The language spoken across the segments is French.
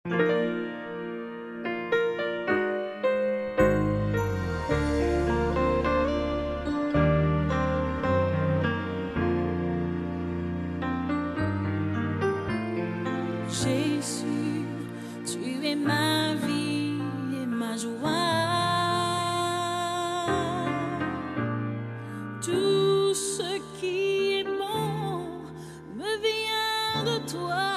Jésus, tu es ma vie et ma joie. Tout ce qui est bon me vient de toi.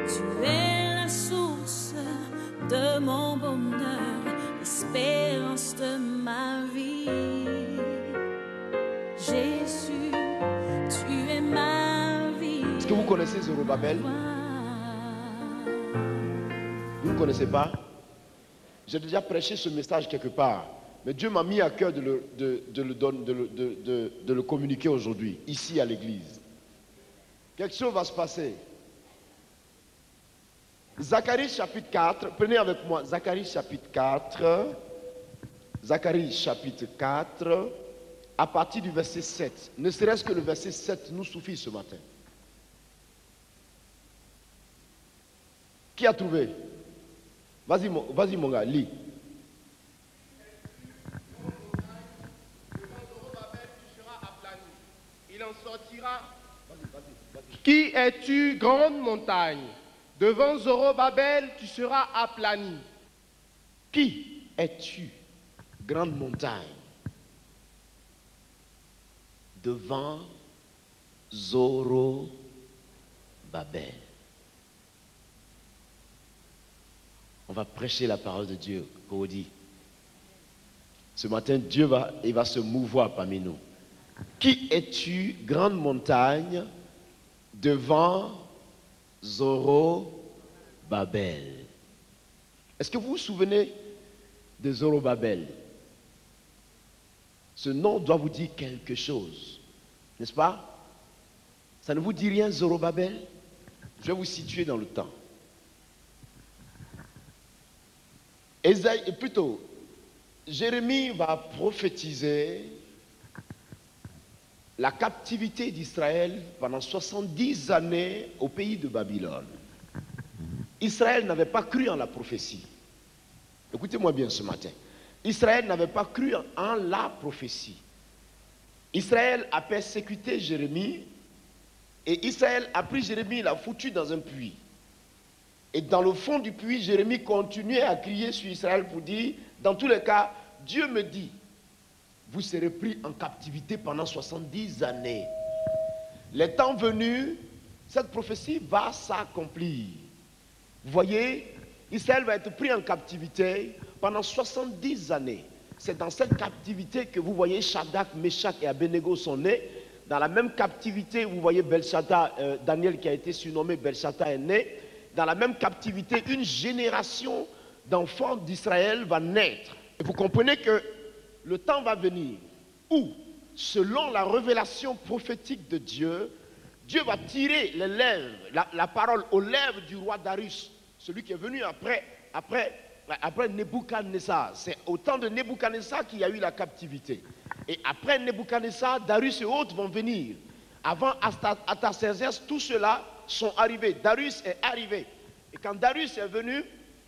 Tu es la source de mon bonheur, l'espérance de ma vie. Jésus, tu es ma vie. Est-ce que vous connaissez Zorobabel? Vous ne connaissez pas? J'ai déjà prêché ce message quelque part, mais Dieu m'a mis à cœur de le communiquer aujourd'hui, ici à l'église. Quelque chose va se passer. Zacharie chapitre 4, prenez avec moi Zacharie chapitre 4, Zacharie chapitre 4, à partir du verset 7. Ne serait-ce que le verset 7 nous suffit ce matin. Qui a trouvé? Vas-y mon gars, lis. Il en sortira. Qui es-tu, grande montagne? Devant Zorobabel, tu seras aplani. Qui es-tu, grande montagne? Devant Zorobabel. On va prêcher la parole de Dieu, Cody. Ce matin, Dieu va se mouvoir parmi nous. Qui es-tu, grande montagne, devant Zorobabel? Est-ce que vous vous souvenez de Zorobabel? Ce nom doit vous dire quelque chose, n'est-ce pas? Ça ne vous dit rien, Zorobabel? Je vais vous situer dans le temps. Jérémie va prophétiser la captivité d'Israël pendant 70 années au pays de Babylone. Israël n'avait pas cru en la prophétie. Écoutez-moi bien ce matin. Israël n'avait pas cru en la prophétie. Israël a persécuté Jérémie et Israël a pris Jérémie et l'a foutu dans un puits. Et dans le fond du puits, Jérémie continuait à crier sur Israël pour dire, dans tous les cas, Dieu me dit, vous serez pris en captivité pendant 70 années. Les temps venus, cette prophétie va s'accomplir. Vous voyez, Israël va être pris en captivité pendant 70 années. C'est dans cette captivité que vous voyez Shadrach, Meshach et Abednego sont nés. Dans la même captivité, vous voyez Belshazzar, Daniel qui a été surnommé Belshazzar est né. Dans la même captivité, une génération d'enfants d'Israël va naître. Et vous comprenez que le temps va venir où, selon la révélation prophétique de Dieu, Dieu va tirer les lèvres, la parole aux lèvres du roi Darius, celui qui est venu après Nebuchadnezzar. C'est au temps de Nebuchadnezzar qu'il y a eu la captivité. Et après Nebuchadnezzar, Darius et autres vont venir. Avant Artaxerxès, tout cela sont arrivés. Darius est arrivé. Et quand Darius est venu,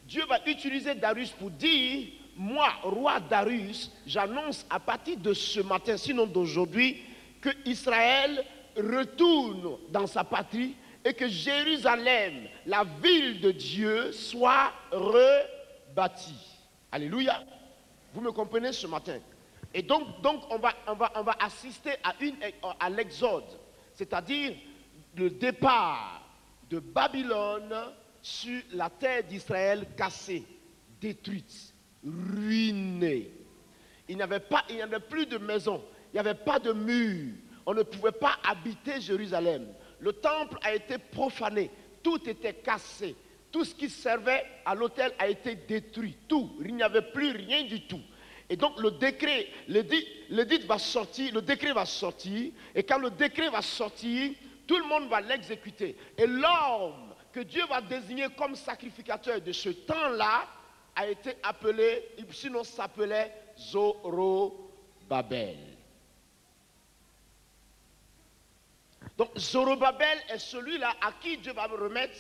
Dieu va utiliser Darius pour dire, moi, roi Darius, j'annonce à partir de ce matin, sinon d'aujourd'hui, que Israël retourne dans sa patrie et que Jérusalem, la ville de Dieu, soit rebâtie. Alléluia. Vous me comprenez ce matin? Et donc on va assister à l'exode, c'est-à-dire le départ de Babylone sur la terre d'Israël cassée, détruite, ruinée. Il n'y avait plus de maison, il n'y avait pas de mur, on ne pouvait pas habiter Jérusalem. Le temple a été profané, tout était cassé, tout ce qui servait à l'autel a été détruit, tout, il n'y avait plus rien du tout. Et donc le décret va sortir, et quand le décret va sortir, tout le monde va l'exécuter. Et l'homme que Dieu va désigner comme sacrificateur de ce temps-là a été appelé, sinon s'appelait Zorobabel. Donc Zorobabel est celui-là à qui Dieu va remettre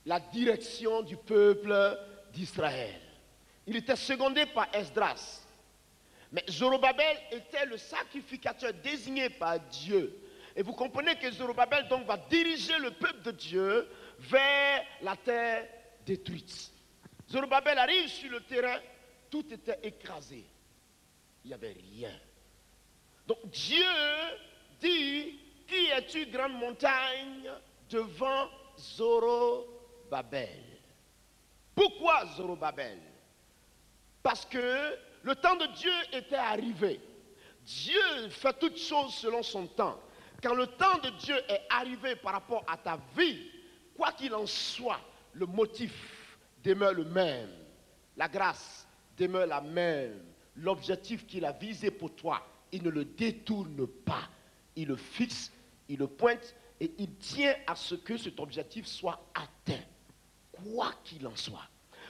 la direction du peuple d'Israël. Il était secondé par Esdras. Mais Zorobabel était le sacrificateur désigné par Dieu. Et vous comprenez que Zorobabel donc va diriger le peuple de Dieu vers la terre détruite. Zorobabel arrive sur le terrain, tout était écrasé. Il n'y avait rien. Donc Dieu dit, qui es-tu, grande montagne, devant Zorobabel? Pourquoi Zorobabel? Parce que le temps de Dieu était arrivé. Dieu fait toutes choses selon son temps. Quand le temps de Dieu est arrivé par rapport à ta vie, quoi qu'il en soit, le motif demeure le même. La grâce demeure la même. L'objectif qu'il a visé pour toi, il ne le détourne pas. Il le fixe, il le pointe et il tient à ce que cet objectif soit atteint. Quoi qu'il en soit.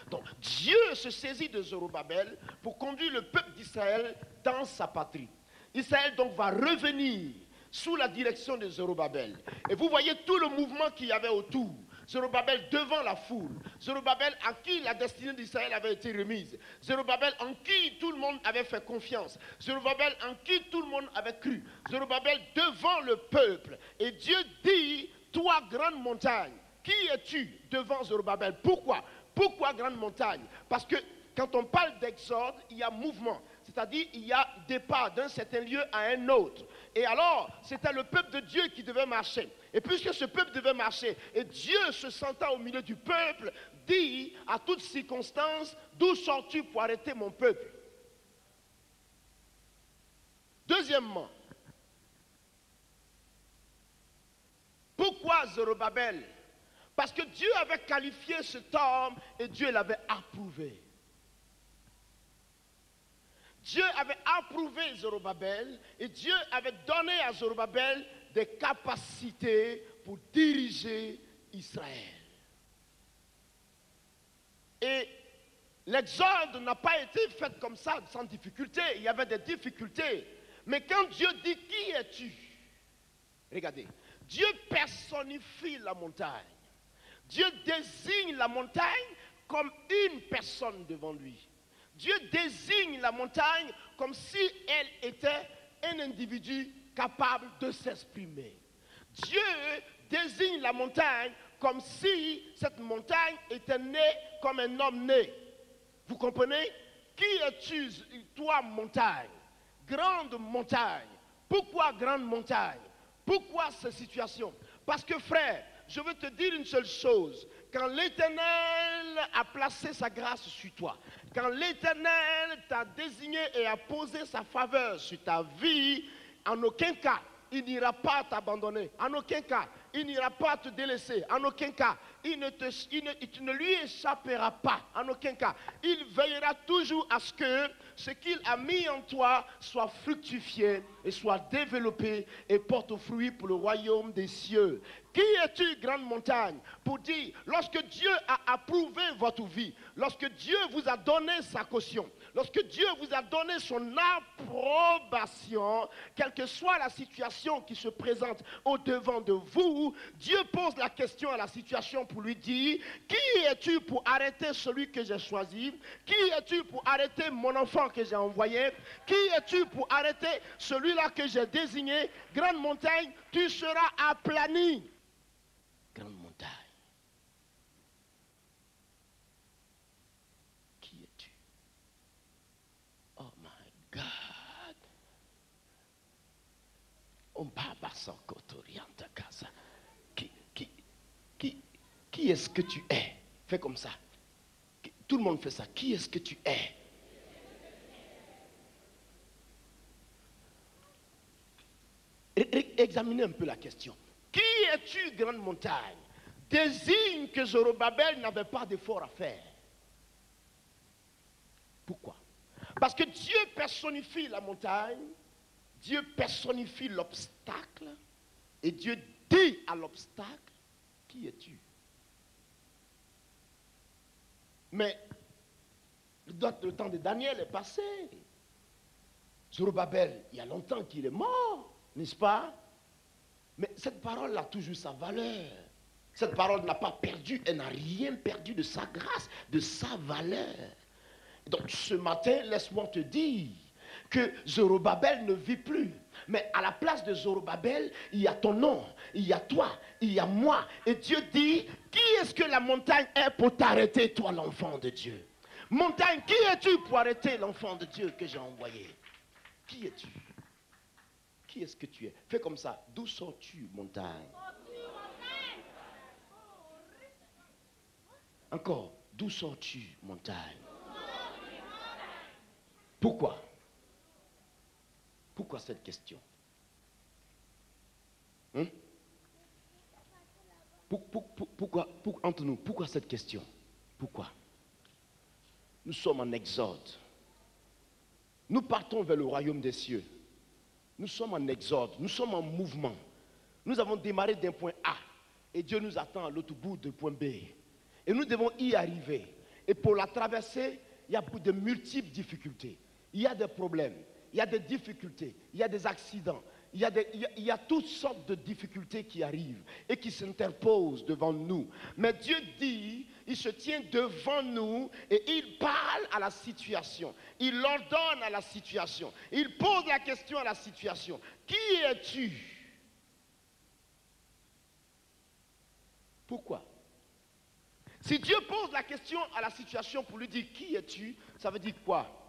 Donc Dieu se saisit de Zorobabel pour conduire le peuple d'Israël dans sa patrie. Israël donc va revenir sous la direction de Zorobabel. Et vous voyez tout le mouvement qu'il y avait autour. Zorobabel devant la foule. Zorobabel à qui la destinée d'Israël avait été remise. Zorobabel en qui tout le monde avait fait confiance. Zorobabel en qui tout le monde avait cru. Zorobabel devant le peuple. Et Dieu dit, toi grande montagne, qui es-tu devant Zorobabel? Pourquoi? Pourquoi grande montagne? Parce que quand on parle d'exode, il y a mouvement. C'est-à-dire, il y a départ d'un certain lieu à un autre. Et alors, c'était le peuple de Dieu qui devait marcher. Et puisque ce peuple devait marcher, et Dieu se sentant au milieu du peuple, dit à toutes circonstances, d'où sors-tu pour arrêter mon peuple? Deuxièmement, pourquoi Zorobabel? Parce que Dieu avait qualifié cet homme et Dieu l'avait approuvé. Dieu avait approuvé Zorobabel et Dieu avait donné à Zorobabel des capacités pour diriger Israël. Et l'exode n'a pas été fait comme ça, sans difficulté. Il y avait des difficultés. Mais quand Dieu dit, qui es-tu? Regardez, Dieu personnifie la montagne. Dieu désigne la montagne comme une personne devant lui. Dieu désigne la montagne comme si elle était un individu capable de s'exprimer. Dieu désigne la montagne comme si cette montagne était née comme un homme né. Vous comprenez? Qui es-tu, toi, montagne? Grande montagne. Pourquoi grande montagne? Pourquoi cette situation? Parce que frère, je veux te dire une seule chose. Quand l'Éternel a placé sa grâce sur toi, quand l'Éternel t'a désigné et a posé sa faveur sur ta vie, en aucun cas, il n'ira pas t'abandonner. En aucun cas, il n'ira pas te délaisser. En aucun cas, tu ne lui échapperas pas. En aucun cas. Il veillera toujours à ce que ce qu'il a mis en toi soit fructifié et soit développé et porte fruit pour le royaume des cieux. Qui es-tu, grande montagne? Pour dire, lorsque Dieu a approuvé votre vie, lorsque Dieu vous a donné sa caution, lorsque Dieu vous a donné son approbation, quelle que soit la situation qui se présente au-devant de vous, Dieu pose la question à la situation pour lui dire, qui es-tu pour arrêter celui que j'ai choisi? Qui es-tu pour arrêter mon enfant que j'ai envoyé? Qui es-tu pour arrêter celui-là que j'ai désigné? Grande montagne, tu seras aplani. Grande montagne. Qui es-tu? Oh my God. On baba sans cotorianta casa. Qui est-ce que tu es? Fais comme ça. Tout le monde fait ça. Qui est-ce que tu es? Examinez un peu la question. Qui es-tu, grande montagne? Désigne que Zorobabel n'avait pas d'effort à faire. Pourquoi? Parce que Dieu personnifie la montagne, Dieu personnifie l'obstacle, et Dieu dit à l'obstacle, qui es-tu? Mais le temps de Daniel est passé. Zorobabel, il y a longtemps qu'il est mort. N'est-ce pas? Mais cette parole a toujours sa valeur. Cette parole n'a pas perdu, elle n'a rien perdu de sa grâce, de sa valeur. Donc ce matin, laisse-moi te dire que Zorobabel ne vit plus. Mais à la place de Zorobabel, il y a ton nom, il y a toi, il y a moi. Et Dieu dit, qui est-ce que la montagne est pour t'arrêter, toi l'enfant de Dieu? Montagne, qui es-tu pour arrêter l'enfant de Dieu que j'ai envoyé? Qui es-tu? Qui est-ce que tu es? Fais comme ça. D'où sors-tu, montagne? Encore. D'où sors-tu, montagne? Pourquoi? Pourquoi cette question? Pourquoi, entre nous, pourquoi cette question? Pourquoi? Nous sommes en exode. Nous partons vers le royaume des cieux. Nous sommes en exode, nous sommes en mouvement. Nous avons démarré d'un point A et Dieu nous attend à l'autre bout du point B. Et nous devons y arriver. Et pour la traverser, il y a de multiples difficultés. Il y a des problèmes, il y a des difficultés, il y a des accidents, il y a toutes sortes de difficultés qui arrivent et qui s'interposent devant nous. Mais Dieu dit, il se tient devant nous et il parle à la situation. Il ordonne à la situation. Il pose la question à la situation. Qui es-tu? Pourquoi? Si Dieu pose la question à la situation pour lui dire qui es-tu, ça veut dire quoi?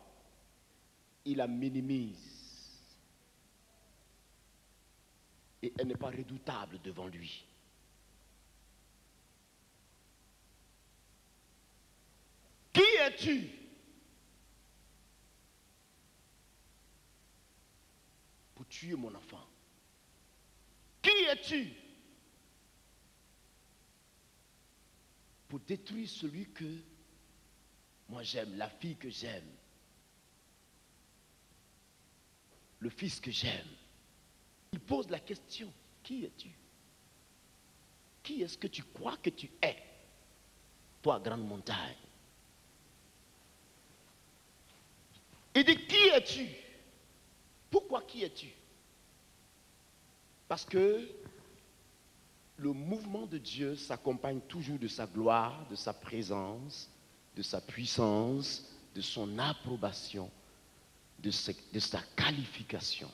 Il la minimise. Et elle n'est pas redoutable devant lui. Qui es-tu? Pour tuer mon enfant. Qui es-tu? Pour détruire celui que moi j'aime, la fille que j'aime, le fils que j'aime. Il pose la question, qui es-tu? Qui est-ce que tu crois que tu es? Toi, grande montagne. Il dit, qui es-tu? Pourquoi qui es-tu? Parce que le mouvement de Dieu s'accompagne toujours de sa gloire, de sa présence, de sa puissance, de son approbation, de sa qualification.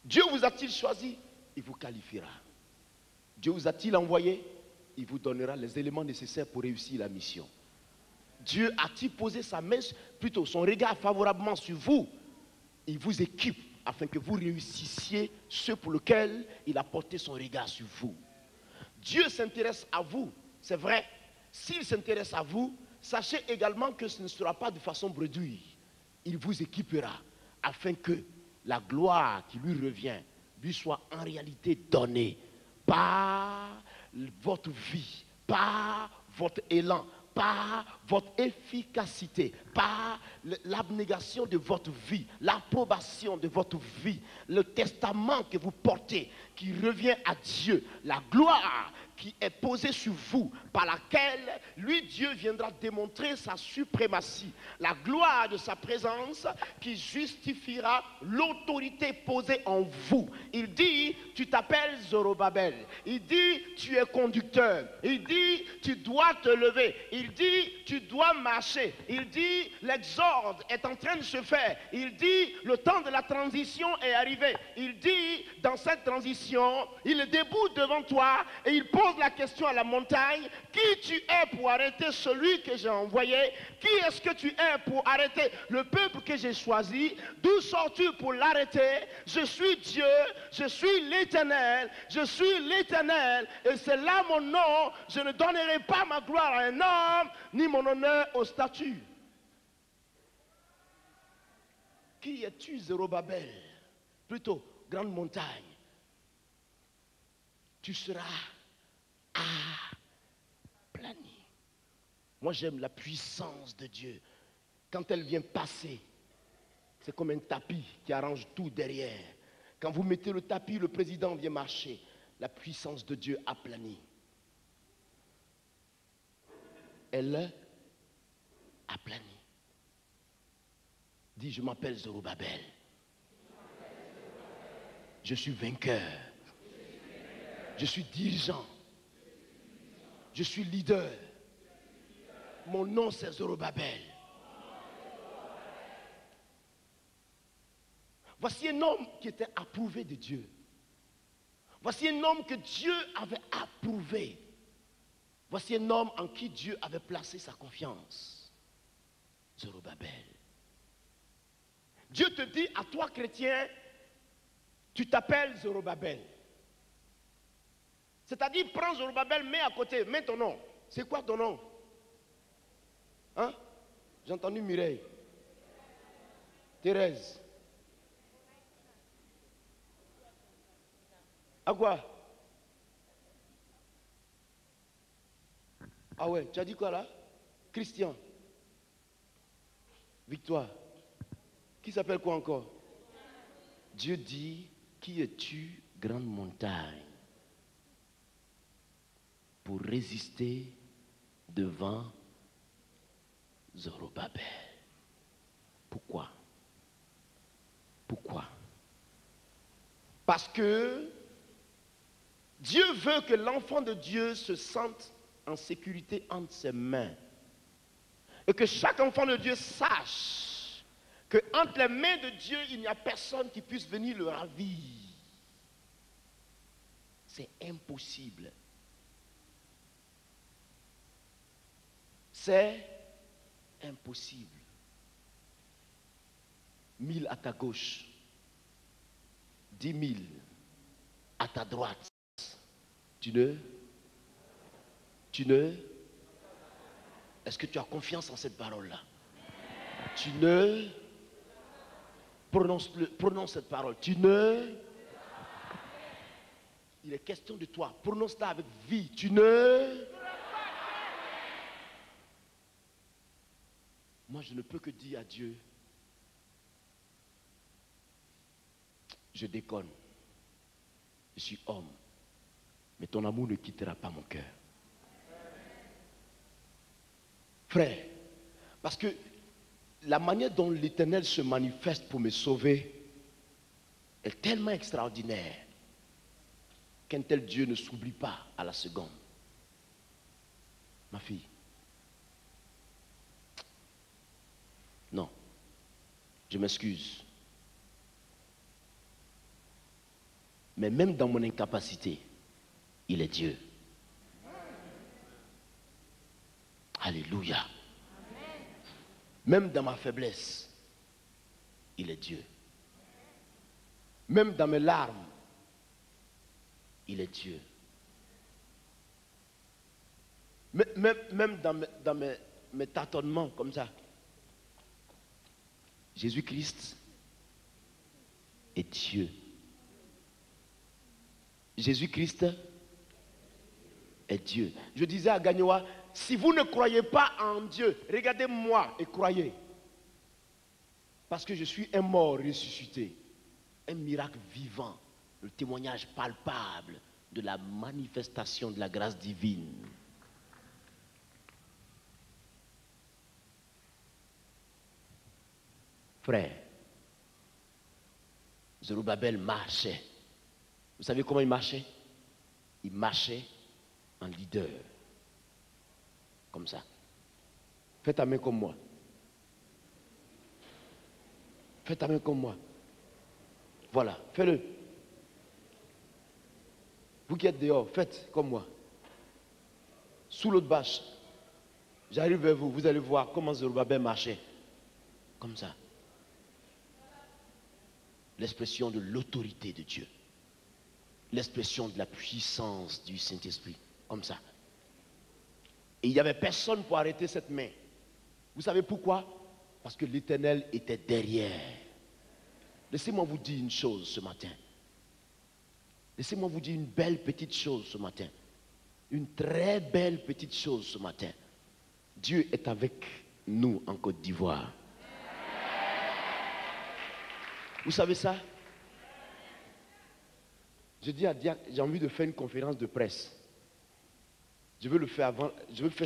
Dieu vous a-t-il choisi? Il vous qualifiera. Dieu vous a-t-il envoyé? Il vous donnera les éléments nécessaires pour réussir la mission. Dieu a-t-il posé sa main, plutôt son regard favorablement sur vous? Il vous équipe afin que vous réussissiez ce pour lequel il a porté son regard sur vous. Dieu s'intéresse à vous, c'est vrai. S'il s'intéresse à vous, sachez également que ce ne sera pas de façon bredouille. Il vous équipera afin que la gloire qui lui revient lui soit en réalité donnée par votre vie, par votre élan, par votre efficacité, par l'abnégation de votre vie, l'approbation de votre vie, le testament que vous portez qui revient à Dieu, la gloire qui est posée sur vous, par laquelle lui, Dieu, viendra démontrer sa suprématie, la gloire de sa présence qui justifiera l'autorité posée en vous. Il dit, tu t'appelles Zorobabel. Il dit, tu es conducteur. Il dit, tu dois te lever. Il dit, tu dois marcher. Il dit, l'exode est en train de se faire. Il dit, le temps de la transition est arrivé. Il dit, dans cette transition, il est debout devant toi et il pose la question à la montagne, qui tu es pour arrêter celui que j'ai envoyé? Qui est-ce que tu es pour arrêter le peuple que j'ai choisi? D'où sors-tu pour l'arrêter? Je suis Dieu, je suis l'Éternel, je suis l'Éternel, et c'est là mon nom. Je ne donnerai pas ma gloire à un homme, ni mon honneur aux statues. Qui es-tu, Zorobabel? Plutôt, grande montagne. Tu seras aplani. Moi, j'aime la puissance de Dieu. Quand elle vient passer, c'est comme un tapis qui arrange tout derrière. Quand vous mettez le tapis, le président vient marcher. La puissance de Dieu aplanit. Elle aplanit. Dis, je m'appelle Zorobabel. Je suis vainqueur. Je suis dirigeant. Je suis leader. Mon nom c'est Zorobabel. Voici un homme qui était approuvé de Dieu. Voici un homme que Dieu avait approuvé. Voici un homme en qui Dieu avait placé sa confiance. Zorobabel. Dieu te dit à toi chrétien, tu t'appelles Zorobabel. C'est-à-dire, prends Zorobabel, mets à côté, mets ton nom. C'est quoi ton nom? Hein? J'ai entendu Mireille. Thérèse. À quoi? Ah ouais, tu as dit quoi là? Christian. Victoire. Qui s'appelle quoi encore? Dieu dit, qui es-tu, grande montagne, pour résister devant Zorobabel? Pourquoi? Pourquoi? Parce que Dieu veut que l'enfant de Dieu se sente en sécurité entre ses mains. Et que chaque enfant de Dieu sache que entre les mains de Dieu, il n'y a personne qui puisse venir le ravir. C'est impossible. C'est impossible. 1000 à ta gauche, 10 000 à ta droite. Tu ne? Est-ce que tu as confiance en cette parole-là? Tu ne? Prononce cette parole. Tu ne? Il est question de toi. Prononce-la avec vie. Tu ne? Moi, je ne peux que dire à Dieu, je déconne. Je suis homme. Mais ton amour ne quittera pas mon cœur. Frère, parce que la manière dont l'Éternel se manifeste pour me sauver est tellement extraordinaire qu'un tel Dieu ne s'oublie pas à la seconde. Ma fille, non, je m'excuse. Mais même dans mon incapacité, il est Dieu. Alléluia. Même dans ma faiblesse, il est Dieu. Même dans mes larmes, il est Dieu. Même dans mes tâtonnements comme ça, Jésus-Christ est Dieu. Jésus-Christ est Dieu. Je disais à Gagnoa, si vous ne croyez pas en Dieu, regardez-moi et croyez. Parce que je suis un mort ressuscité, un miracle vivant, le témoignage palpable de la manifestation de la grâce divine. Frère, Zorobabel marchait. Vous savez comment il marchait? Il marchait en leader. Comme ça. Fais ta main comme moi. Fais ta main comme moi. Voilà, fais-le. Vous qui êtes dehors, faites comme moi. Sous l'autre bâche. J'arrive vers vous, vous allez voir comment Zorobabel marchait. Comme ça. L'expression de l'autorité de Dieu. L'expression de la puissance du Saint-Esprit. Comme ça. Et il n'y avait personne pour arrêter cette main. Vous savez pourquoi? Parce que l'Éternel était derrière. Laissez-moi vous dire une chose ce matin. Laissez-moi vous dire une belle petite chose ce matin. Une très belle petite chose ce matin. Dieu est avec nous en Côte d'Ivoire. Vous savez ça? Je dis à Diac, j'ai envie de faire une conférence de presse. Je veux faire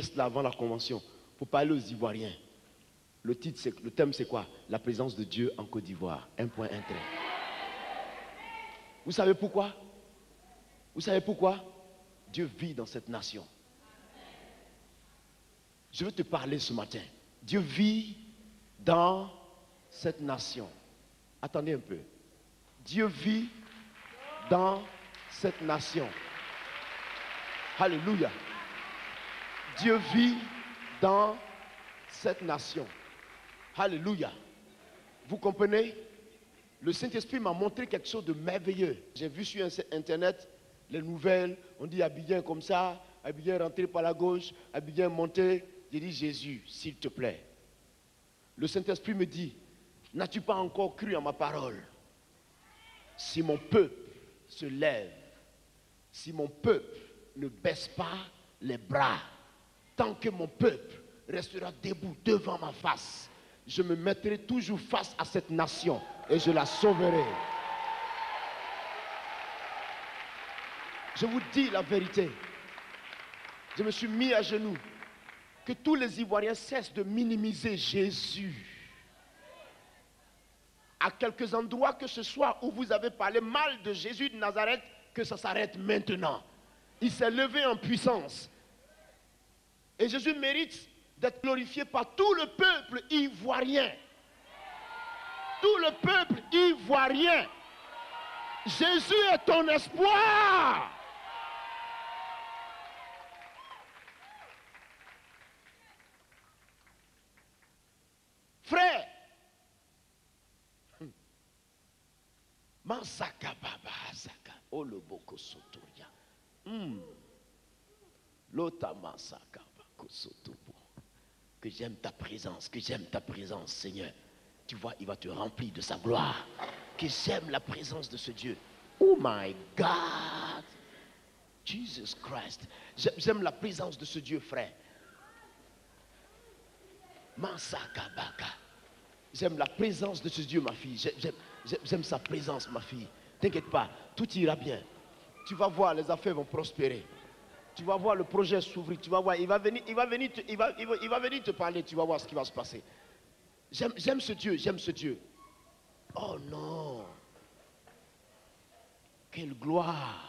cela avant la convention pour parler aux Ivoiriens. Le thème c'est quoi? La présence de Dieu en Côte d'Ivoire. Un point, un trait. Vous savez pourquoi? Vous savez pourquoi? Dieu vit dans cette nation. Je veux te parler ce matin. Dieu vit dans cette nation. Attendez un peu. Dieu vit dans cette nation. Alléluia. Dieu vit dans cette nation. Alléluia. Vous comprenez? Le Saint-Esprit m'a montré quelque chose de merveilleux. J'ai vu sur Internet les nouvelles. On dit Abidjan comme ça, Abidjan rentré par la gauche, Abidjan monté. J'ai dit Jésus, s'il te plaît. Le Saint-Esprit me dit, n'as-tu pas encore cru à ma parole? Si mon peuple se lève, si mon peuple ne baisse pas les bras, tant que mon peuple restera debout devant ma face, je me mettrai toujours face à cette nation et je la sauverai. Je vous dis la vérité. Je me suis mis à genoux. Que tous les Ivoiriens cessent de minimiser Jésus. À quelques endroits que ce soit où vous avez parlé mal de Jésus de Nazareth, que ça s'arrête maintenant. Il s'est levé en puissance. Et Jésus mérite d'être glorifié par tout le peuple ivoirien. Tout le peuple ivoirien. Jésus est ton espoir. Frère, Mansaka Baba Saka, Oloboko Sotoria, Lota Mansaka Bako Sotobo. Que j'aime ta présence, Seigneur. Tu vois, il va te remplir de sa gloire. Que j'aime la présence de ce Dieu. Oh my God, Jesus Christ. J'aime la présence de ce Dieu, frère. Mansaka Baka. J'aime la présence de ce Dieu, ma fille. J'aime sa présence, ma fille. T'inquiète pas, tout ira bien. Tu vas voir, les affaires vont prospérer. Tu vas voir le projet s'ouvrir. Tu vas voir, il va venir te parler. Tu vas voir ce qui va se passer. J'aime ce Dieu, j'aime ce Dieu. Oh non. Quelle gloire.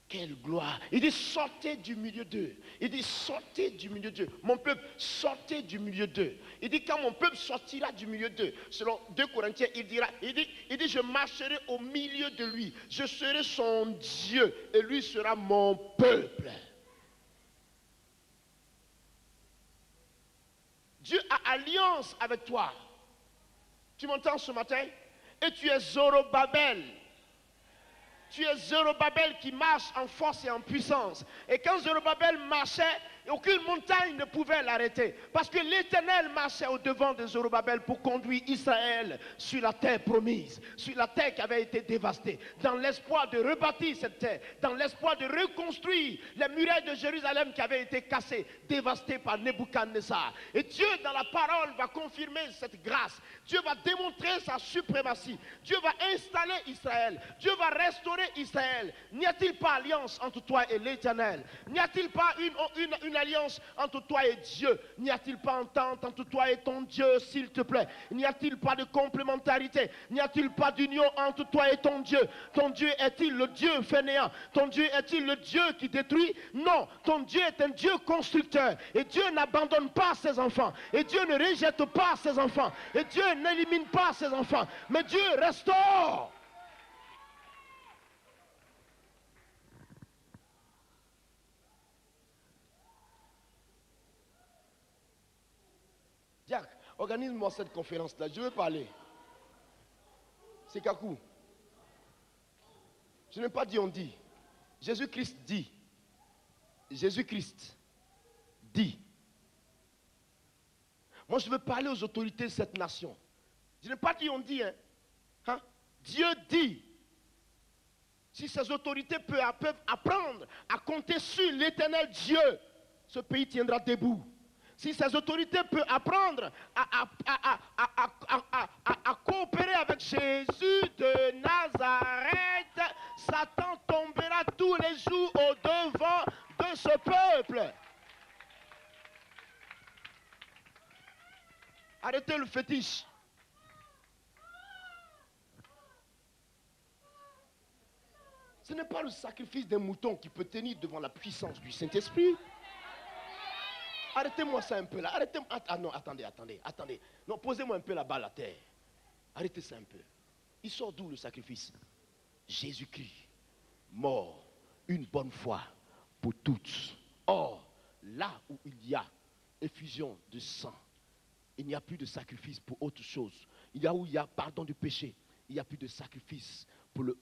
Quelle gloire. Il dit sortez du milieu d'eux. Il dit sortez du milieu d'eux. Mon peuple, sortez du milieu d'eux. Il dit quand mon peuple sortira du milieu d'eux. Selon 2 Corinthiens, il dit je marcherai au milieu de lui. Je serai son Dieu et lui sera mon peuple. Dieu a alliance avec toi. Tu m'entends ce matin? Et tu es Zorobabel. Tu es Zorobabel qui marche en force et en puissance. Et quand Zorobabel marchait, aucune montagne ne pouvait l'arrêter. Parce que l'Éternel marchait au devant de Zorobabel pour conduire Israël sur la terre promise. Sur la terre qui avait été dévastée. Dans l'espoir de rebâtir cette terre. Dans l'espoir de reconstruire les murailles de Jérusalem qui avaient été cassées, dévastées par Nebuchadnezzar. Et Dieu dans la parole va confirmer cette grâce. Dieu va démontrer sa suprématie. Dieu va installer Israël. Dieu va restaurer Israël. N'y a-t-il pas alliance entre toi et l'Éternel? N'y a-t-il pas une alliance entre toi et Dieu? N'y a-t-il pas entente entre toi et ton Dieu, s'il te plaît? N'y a-t-il pas de complémentarité? N'y a-t-il pas d'union entre toi et ton Dieu? Ton Dieu est-il le Dieu fainéant? Ton Dieu est-il le Dieu qui détruit? Non, ton Dieu est un Dieu constructeur. Et Dieu n'abandonne pas ses enfants. Et Dieu ne rejette pas ses enfants. Et Dieu n'élimine pas ses enfants. Mais Dieu restaure. Jacques, organise-moi cette conférence-là. Je veux parler. C'est Kakou. Je n'ai pas dit on dit. Jésus-Christ dit. Jésus-Christ dit. Moi, je veux parler aux autorités de cette nation. Je n'ai pas dit on dit. Hein? Dieu dit. Si ces autorités peuvent apprendre à compter sur l'Éternel Dieu, ce pays tiendra debout. Si ces autorités peuvent apprendre à coopérer avec Jésus de Nazareth, Satan tombera tous les jours au devant de ce peuple. Arrêtez le fétiche. Ce n'est pas le sacrifice d'un mouton qui peut tenir devant la puissance du Saint-Esprit. Arrêtez-moi ça un peu là. Arrêtez-moi. Ah non, attendez. Non, posez-moi un peu la balle à terre. Arrêtez ça un peu. Il sort d'où le sacrifice? Jésus-Christ, mort une bonne fois pour toutes. Or, là où il y a effusion de sang, il n'y a plus de sacrifice pour autre chose. Il y a où il y a pardon du péché, il n'y a plus de sacrifice pour le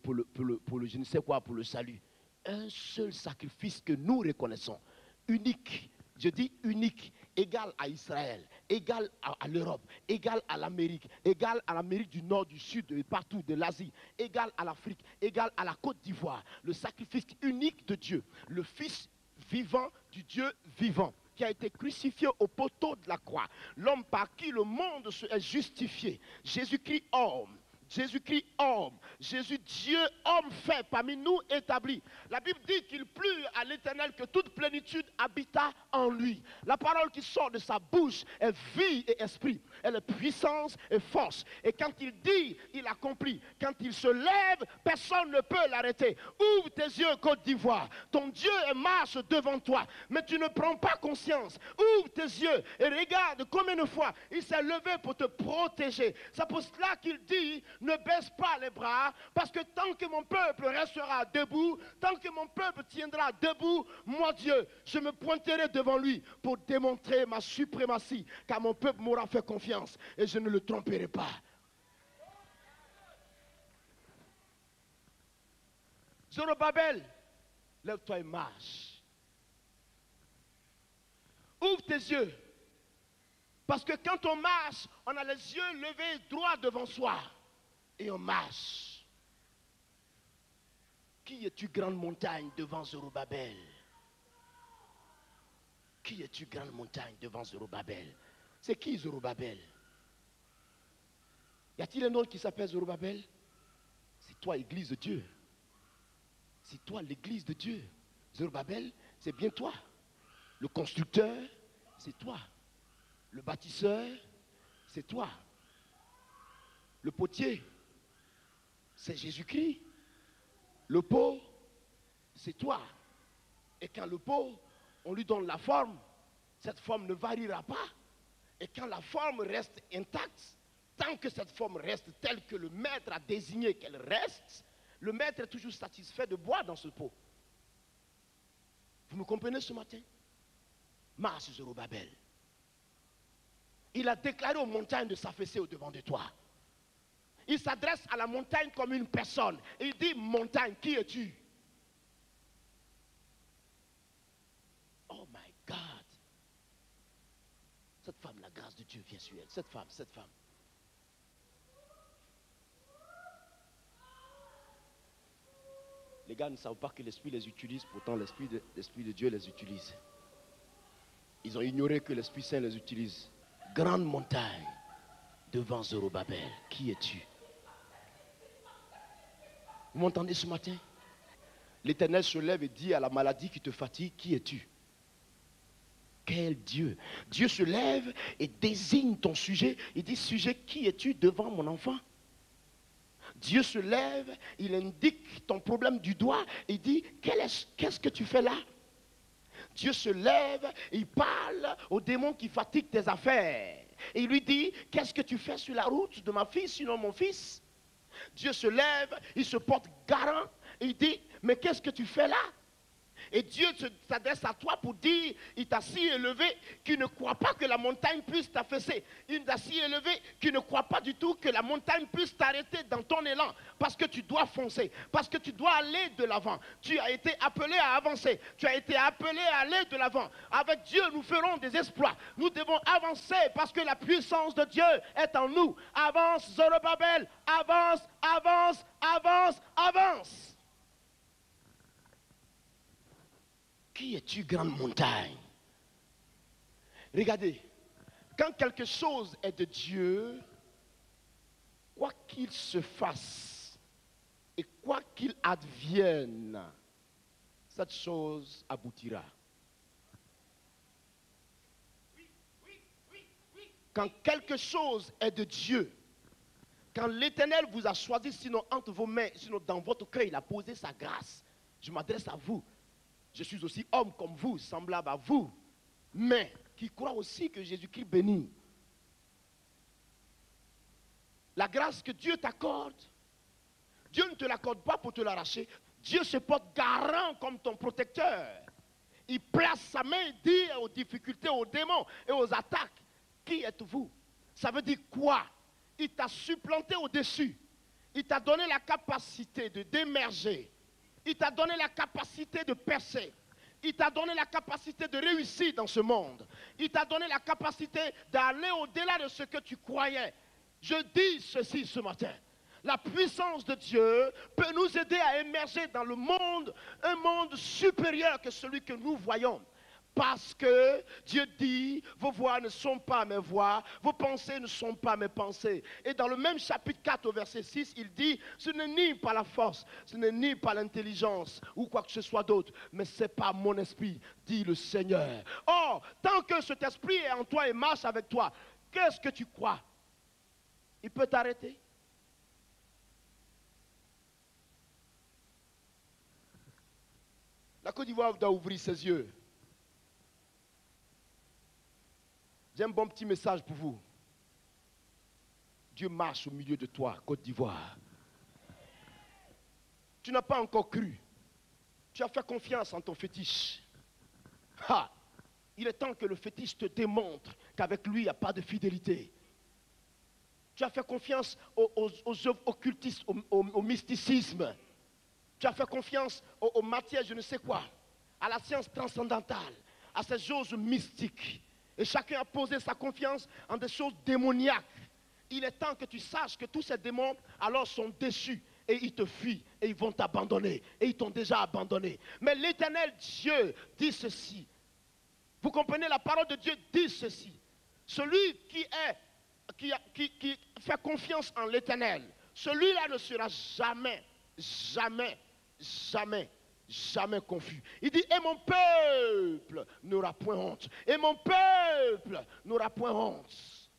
je ne sais quoi, pour le salut. Un seul sacrifice que nous reconnaissons, unique. Je dis unique, égal à Israël, égal à l'Europe, égal à l'Amérique, égal à l'Amérique du Nord, du Sud, et partout, de l'Asie, égal à l'Afrique, égal à la Côte d'Ivoire. Le sacrifice unique de Dieu, le Fils vivant du Dieu vivant, qui a été crucifié au poteau de la croix. L'homme par qui le monde est justifié. Jésus-Christ homme. Jésus-Christ homme, Jésus Dieu homme fait parmi nous établi. La Bible dit qu'il plut à l'Éternel que toute plénitude habita en lui. La parole qui sort de sa bouche est vie et esprit. Elle est puissance et force. Et quand il dit, il accomplit. Quand il se lève, personne ne peut l'arrêter. Ouvre tes yeux, Côte d'Ivoire. Ton Dieu marche devant toi, mais tu ne prends pas conscience. Ouvre tes yeux et regarde combien de fois il s'est levé pour te protéger. C'est pour cela qu'il dit, ne baisse pas les bras, parce que tant que mon peuple restera debout, tant que mon peuple tiendra debout, moi Dieu, je me pointerai devant lui pour démontrer ma suprématie, car mon peuple m'aura fait confiance et je ne le tromperai pas. Zorobabel, lève-toi et marche. Ouvre tes yeux. Parce que quand on marche, on a les yeux levés droit devant soi. Et on marche. Qui es-tu, grande montagne, devant Zorobabel? Qui es-tu, grande montagne, devant Zorobabel? C'est qui Zorobabel? Y a-t-il un autre qui s'appelle Zorobabel? C'est toi, Église de Dieu. C'est toi, l'Église de Dieu. Zorobabel, c'est bien toi. Le constructeur, c'est toi. Le bâtisseur, c'est toi. Le potier, c'est Jésus-Christ. Le pot, c'est toi. Et quand le pot, on lui donne la forme, cette forme ne variera pas. Et quand la forme reste intacte, tant que cette forme reste telle que le maître a désigné qu'elle reste, le maître est toujours satisfait de boire dans ce pot. Vous me comprenez ce matin? Marche Zorobabel. Il a déclaré aux montagnes de s'affaisser au-devant de toi. Il s'adresse à la montagne comme une personne. Il dit, montagne, qui es-tu? Oh my God. Cette femme, la grâce de Dieu vient sur elle. Cette femme. Les gars ne savent pas que l'Esprit les utilise, pourtant l'Esprit de Dieu les utilise. Ils ont ignoré que l'Esprit Saint les utilise. Grande montagne devant Zorobabel, qui es-tu? Vous m'entendez ce matin? L'Éternel se lève et dit à la maladie qui te fatigue, qui es-tu? Quel Dieu! Dieu se lève et désigne ton sujet. Il dit, sujet, qui es-tu devant mon enfant? Dieu se lève, il indique ton problème du doigt. Il dit, qu'est-ce que tu fais là? Dieu se lève, il parle au démon qui fatigue tes affaires. Et il lui dit, qu'est-ce que tu fais sur la route de ma fille, sinon mon fils? Dieu se lève, il se porte garant, et il dit, mais qu'est-ce que tu fais là? Et Dieu s'adresse à toi pour dire, il t'a si élevé qu'il ne croit pas que la montagne puisse t'affaisser. Il t'a si élevé qu'il ne croit pas du tout que la montagne puisse t'arrêter dans ton élan. Parce que tu dois foncer, parce que tu dois aller de l'avant. Tu as été appelé à avancer, tu as été appelé à aller de l'avant. Avec Dieu, nous ferons des exploits. Nous devons avancer parce que la puissance de Dieu est en nous. Avance, Zorobabel, avance, avance, avance, avance. Qui es-tu, grande montagne? Regardez, quand quelque chose est de Dieu, quoi qu'il se fasse et quoi qu'il advienne, cette chose aboutira. Quand quelque chose est de Dieu, Quand l'Éternel vous a choisi, sinon entre vos mains, sinon dans votre cœur, il a posé sa grâce. Je m'adresse à vous. Je suis aussi homme comme vous, semblable à vous, mais qui croit aussi que Jésus-Christ bénit. La grâce que Dieu t'accorde, Dieu ne te l'accorde pas pour te l'arracher. Dieu se porte garant comme ton protecteur. Il place sa main et dit aux difficultés, aux démons et aux attaques, qui êtes-vous? Ça veut dire quoi? Il t'a supplanté au-dessus. Il t'a donné la capacité d'émerger. Il t'a donné la capacité de percer. Il t'a donné la capacité de réussir dans ce monde. Il t'a donné la capacité d'aller au-delà de ce que tu croyais. Je dis ceci ce matin. La puissance de Dieu peut nous aider à émerger dans le monde, un monde supérieur que celui que nous voyons. Parce que Dieu dit, vos voix ne sont pas mes voix, vos pensées ne sont pas mes pensées. Et dans le même chapitre 4 au verset 6, il dit, ce n'est ni par la force, ce n'est ni par l'intelligence ou quoi que ce soit d'autre, mais c'est par mon esprit, dit le Seigneur. Or, tant que cet esprit est en toi et marche avec toi, qu'est-ce que tu crois? Il peut t'arrêter? La Côte d'Ivoire doit ouvrir ses yeux. J'ai un bon petit message pour vous. Dieu marche au milieu de toi, Côte d'Ivoire. Tu n'as pas encore cru. Tu as fait confiance en ton fétiche. Ha! Il est temps que le fétiche te démontre qu'avec lui, il n'y a pas de fidélité. Tu as fait confiance aux œuvres occultistes, au mysticisme. Tu as fait confiance aux matières, je ne sais quoi, à la science transcendantale, à ces choses mystiques. Et chacun a posé sa confiance en des choses démoniaques. Il est temps que tu saches que tous ces démons alors sont déçus et ils te fuient et ils vont t'abandonner. Et ils t'ont déjà abandonné. Mais l'Éternel Dieu dit ceci. Vous comprenez, la parole de Dieu dit ceci. Celui qui fait confiance en l'Éternel, celui-là ne sera jamais, jamais, jamais, jamais confus. Il dit, et mon peuple n'aura point honte. Et mon peuple n'aura point honte.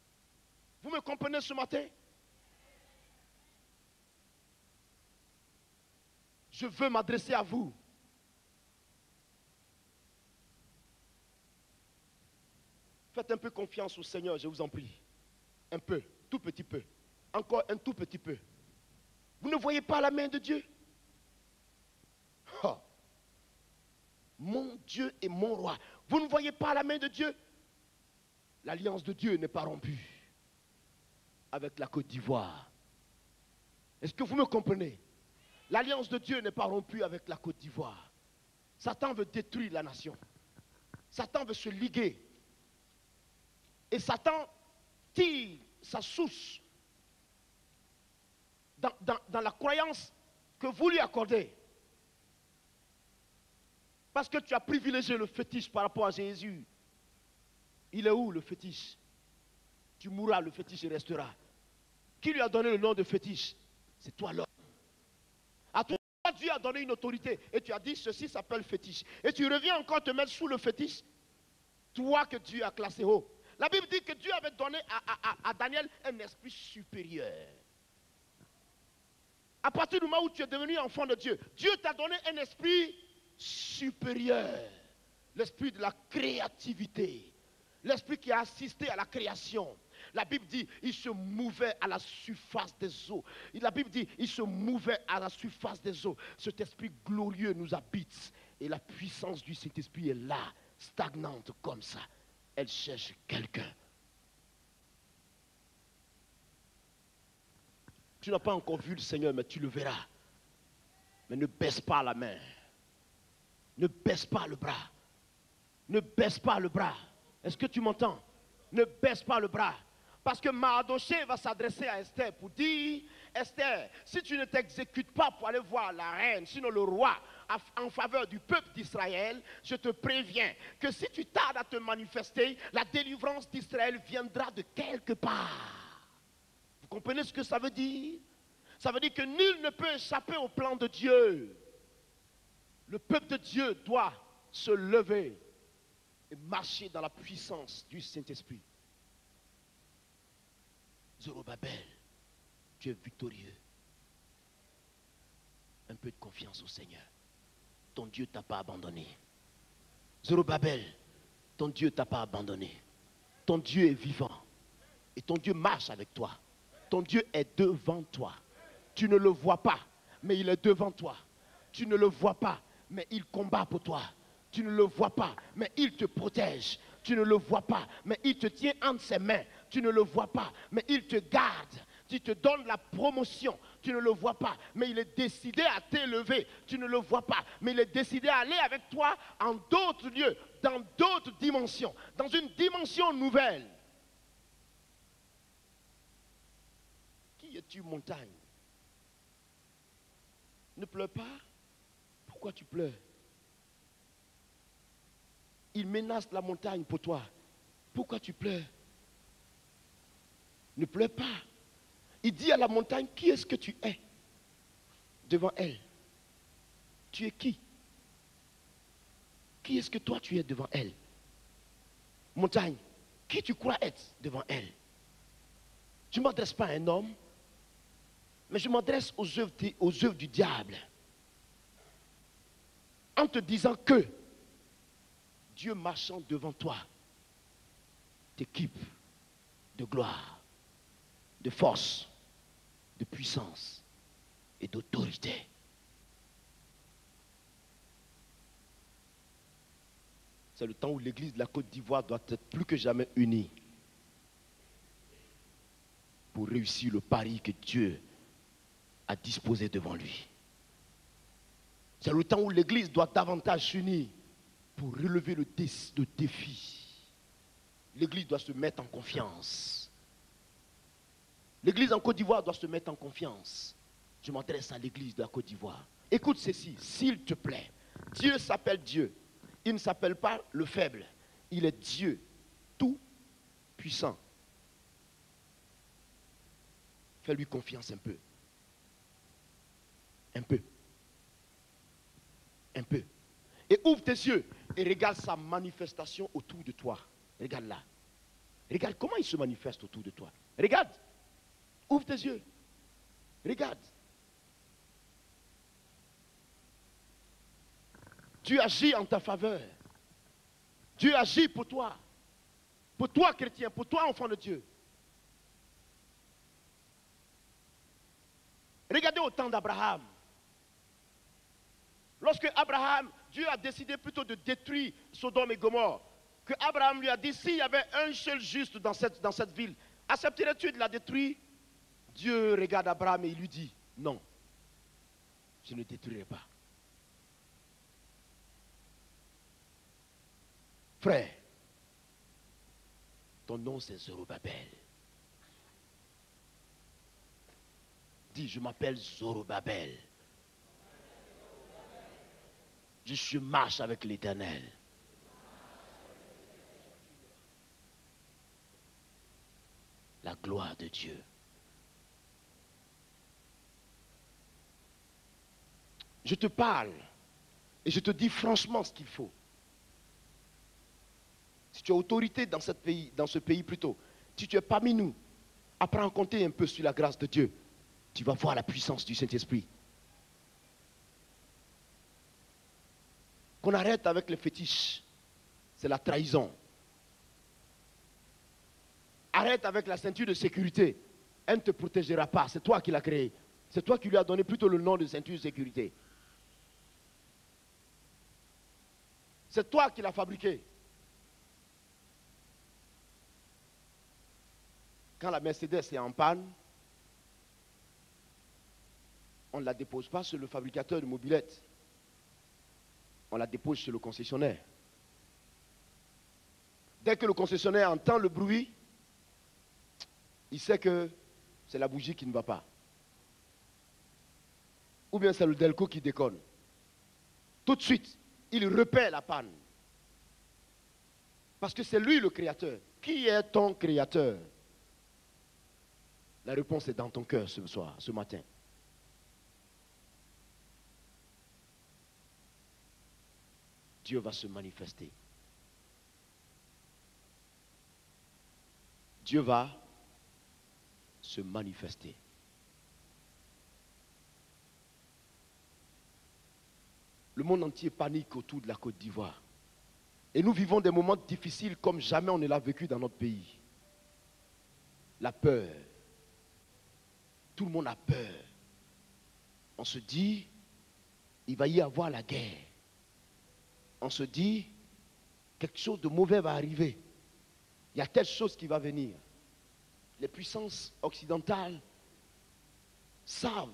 Vous me comprenez ce matin? Je veux m'adresser à vous. Faites un peu confiance au Seigneur, je vous en prie. Un peu, tout petit peu. Encore un tout petit peu. Vous ne voyez pas la main de Dieu? Oh. Mon Dieu et mon roi. Vous ne voyez pas la main de Dieu? L'alliance de Dieu n'est pas rompue avec la Côte d'Ivoire. Est-ce que vous me comprenez? L'alliance de Dieu n'est pas rompue avec la Côte d'Ivoire. Satan veut détruire la nation. Satan veut se liguer. Et Satan tire sa source dans la croyance que vous lui accordez. Parce que tu as privilégié le fétiche par rapport à Jésus. Il est où le fétiche? Tu mourras, le fétiche restera. Qui lui a donné le nom de fétiche? C'est toi l'homme. À toi, Dieu a donné une autorité. Et tu as dit, ceci s'appelle fétiche. Et tu reviens encore te mettre sous le fétiche. Toi que Dieu a classé haut. La Bible dit que Dieu avait donné à Daniel un esprit supérieur. À partir du moment où tu es devenu enfant de Dieu, Dieu t'a donné un esprit supérieur. L'esprit de la créativité. L'esprit qui a assisté à la création. La Bible dit, il se mouvait à la surface des eaux. La Bible dit, il se mouvait à la surface des eaux. Cet esprit glorieux nous habite. Et la puissance du Saint-Esprit est là, stagnante comme ça. Elle cherche quelqu'un. Tu n'as pas encore vu le Seigneur, mais tu le verras. Mais ne baisse pas la main. Ne baisse pas le bras. Ne baisse pas le bras. Est-ce que tu m'entends? Ne baisse pas le bras. Parce que Mardoché va s'adresser à Esther pour dire, Esther, si tu ne t'exécutes pas pour aller voir la reine, sinon le roi, en faveur du peuple d'Israël, je te préviens que si tu tardes à te manifester, la délivrance d'Israël viendra de quelque part. Vous comprenez ce que ça veut dire? Ça veut dire que nul ne peut échapper au plan de Dieu. Le peuple de Dieu doit se lever et marcher dans la puissance du Saint-Esprit. Zorobabel, Tu es victorieux. Un peu de confiance au Seigneur. Ton Dieu ne t'a pas abandonné. Zorobabel, ton Dieu ne t'a pas abandonné. Ton Dieu est vivant. Et ton Dieu marche avec toi. Ton Dieu est devant toi. Tu ne le vois pas, mais il est devant toi. Tu ne le vois pas, mais il combat pour toi. Tu ne le vois pas, mais il te protège. Tu ne le vois pas, mais il te tient entre ses mains. Tu ne le vois pas, mais il te garde. Tu te donnes la promotion. Tu ne le vois pas, mais il est décidé à t'élever. Tu ne le vois pas, mais il est décidé à aller avec toi en d'autres lieux, dans d'autres dimensions, dans une dimension nouvelle. Qui es-tu, montagne? Ne pleure pas. Pourquoi tu pleures? Il menace la montagne pour toi. Pourquoi tu pleures? Ne pleure pas. Il dit à la montagne, qui est-ce que tu es devant elle? Tu es qui? Qui est-ce que toi tu es devant elle? Montagne, qui tu crois être devant elle? Je ne m'adresse pas à un homme, mais je m'adresse aux œuvres du diable. En te disant que Dieu marchant devant toi t'équipe de gloire, de force, de puissance et d'autorité. C'est le temps où l'église de la Côte d'Ivoire doit être plus que jamais unie pour réussir le pari que Dieu a disposé devant lui. C'est le temps où l'église doit davantage s'unir pour relever le défi. L'église doit se mettre en confiance. L'église en Côte d'Ivoire doit se mettre en confiance. Je m'adresse à l'église de la Côte d'Ivoire. Écoute ceci, s'il te plaît. Dieu s'appelle Dieu. Il ne s'appelle pas le faible. Il est Dieu, tout puissant. Fais-lui confiance un peu. Un peu. Un peu. Et ouvre tes yeux et regarde sa manifestation autour de toi. Regarde là. Regarde comment il se manifeste autour de toi. Regarde. Ouvre tes yeux. Regarde. Dieu agit en ta faveur. Dieu agit pour toi. Pour toi, chrétien, pour toi, enfant de Dieu. Regardez au temps d'Abraham. Lorsque Abraham, Dieu a décidé plutôt de détruire Sodome et Gomorrhe, que Abraham lui a dit, s'il y avait un seul juste dans cette ville, accepterais-tu de la détruire? Dieu regarde Abraham et il lui dit, non, je ne détruirai pas. Frère, ton nom c'est Zorobabel. Dis, je m'appelle Zorobabel. Je marche avec l'Éternel. La gloire de Dieu. Je te parle et je te dis franchement ce qu'il faut. Si tu as autorité dans ce pays plutôt, si tu es parmi nous, apprends à compter un peu sur la grâce de Dieu. Tu vas voir la puissance du Saint-Esprit. Qu'on arrête avec les fétiches. C'est la trahison. Arrête avec la ceinture de sécurité. Elle ne te protégera pas. C'est toi qui l'as créée. C'est toi qui lui as donné plutôt le nom de ceinture de sécurité. C'est toi qui l'as fabriquée. Quand la Mercedes est en panne, on ne la dépose pas sur le fabricateur de mobylettes. On la dépose chez le concessionnaire. Dès que le concessionnaire entend le bruit, il sait que c'est la bougie qui ne va pas. Ou bien c'est le Delco qui déconne. Tout de suite, il repère la panne. Parce que c'est lui le créateur. Qui est ton créateur? La réponse est dans ton cœur ce matin. Dieu va se manifester. Dieu va se manifester. monde entier panique autour de la Côte d'Ivoire. Et nous vivons des moments difficiles comme jamais on ne l'a vécu dans notre pays. La peur. Tout le monde a peur. On se dit, il va y avoir la guerre. On se dit, quelque chose de mauvais va arriver. Il y a telle chose qui va venir. Les puissances occidentales savent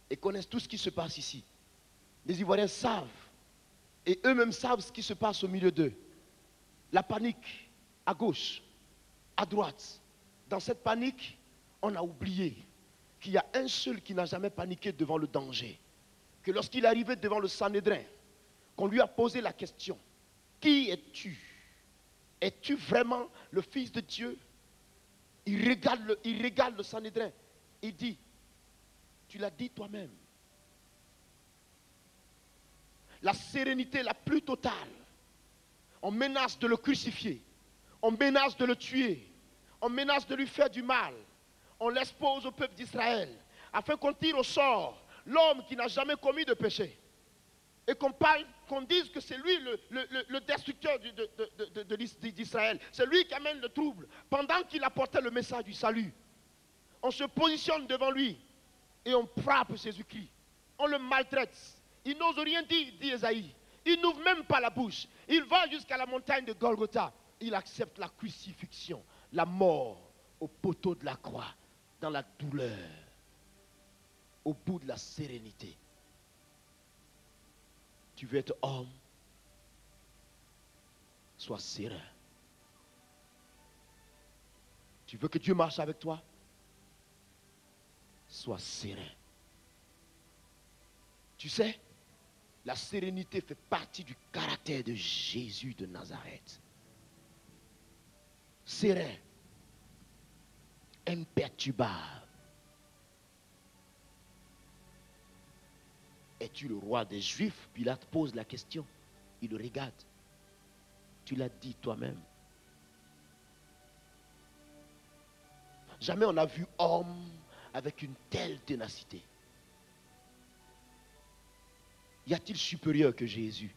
et connaissent tout ce qui se passe ici. Les Ivoiriens savent et eux-mêmes savent ce qui se passe au milieu d'eux. La panique à gauche, à droite. Dans cette panique, on a oublié qu'il y a un seul qui n'a jamais paniqué devant le danger. Que lorsqu'il est arrivé devant le Sanhédrin, qu'on lui a posé la question, qui es-tu? Es-tu vraiment le Fils de Dieu? Il regarde le Sanhédrin. Il dit, tu l'as dit toi-même. La sérénité la plus totale. On menace de le crucifier. On menace de le tuer. On menace de lui faire du mal. On l'expose au peuple d'Israël afin qu'on tire au sort l'homme qui n'a jamais commis de péché. Et qu'on dise que c'est lui le destructeur d'Israël. C'est lui qui amène le trouble. Pendant qu'il apportait le message du salut, on se positionne devant lui et on frappe Jésus-Christ. On le maltraite. Il n'ose rien dire, dit Esaïe. Il n'ouvre même pas la bouche. Il va jusqu'à la montagne de Golgotha. Il accepte la crucifixion, la mort au poteau de la croix, dans la douleur, au bout de la sérénité. Tu veux être homme, sois serein. Tu veux que Dieu marche avec toi, sois serein. Tu sais, la sérénité fait partie du caractère de Jésus de Nazareth. Serein, imperturbable. Es-tu le roi des Juifs? Pilate pose la question. Il le regarde. Tu l'as dit toi-même. Jamais on n'a vu homme avec une telle ténacité. Y a-t-il supérieur que Jésus?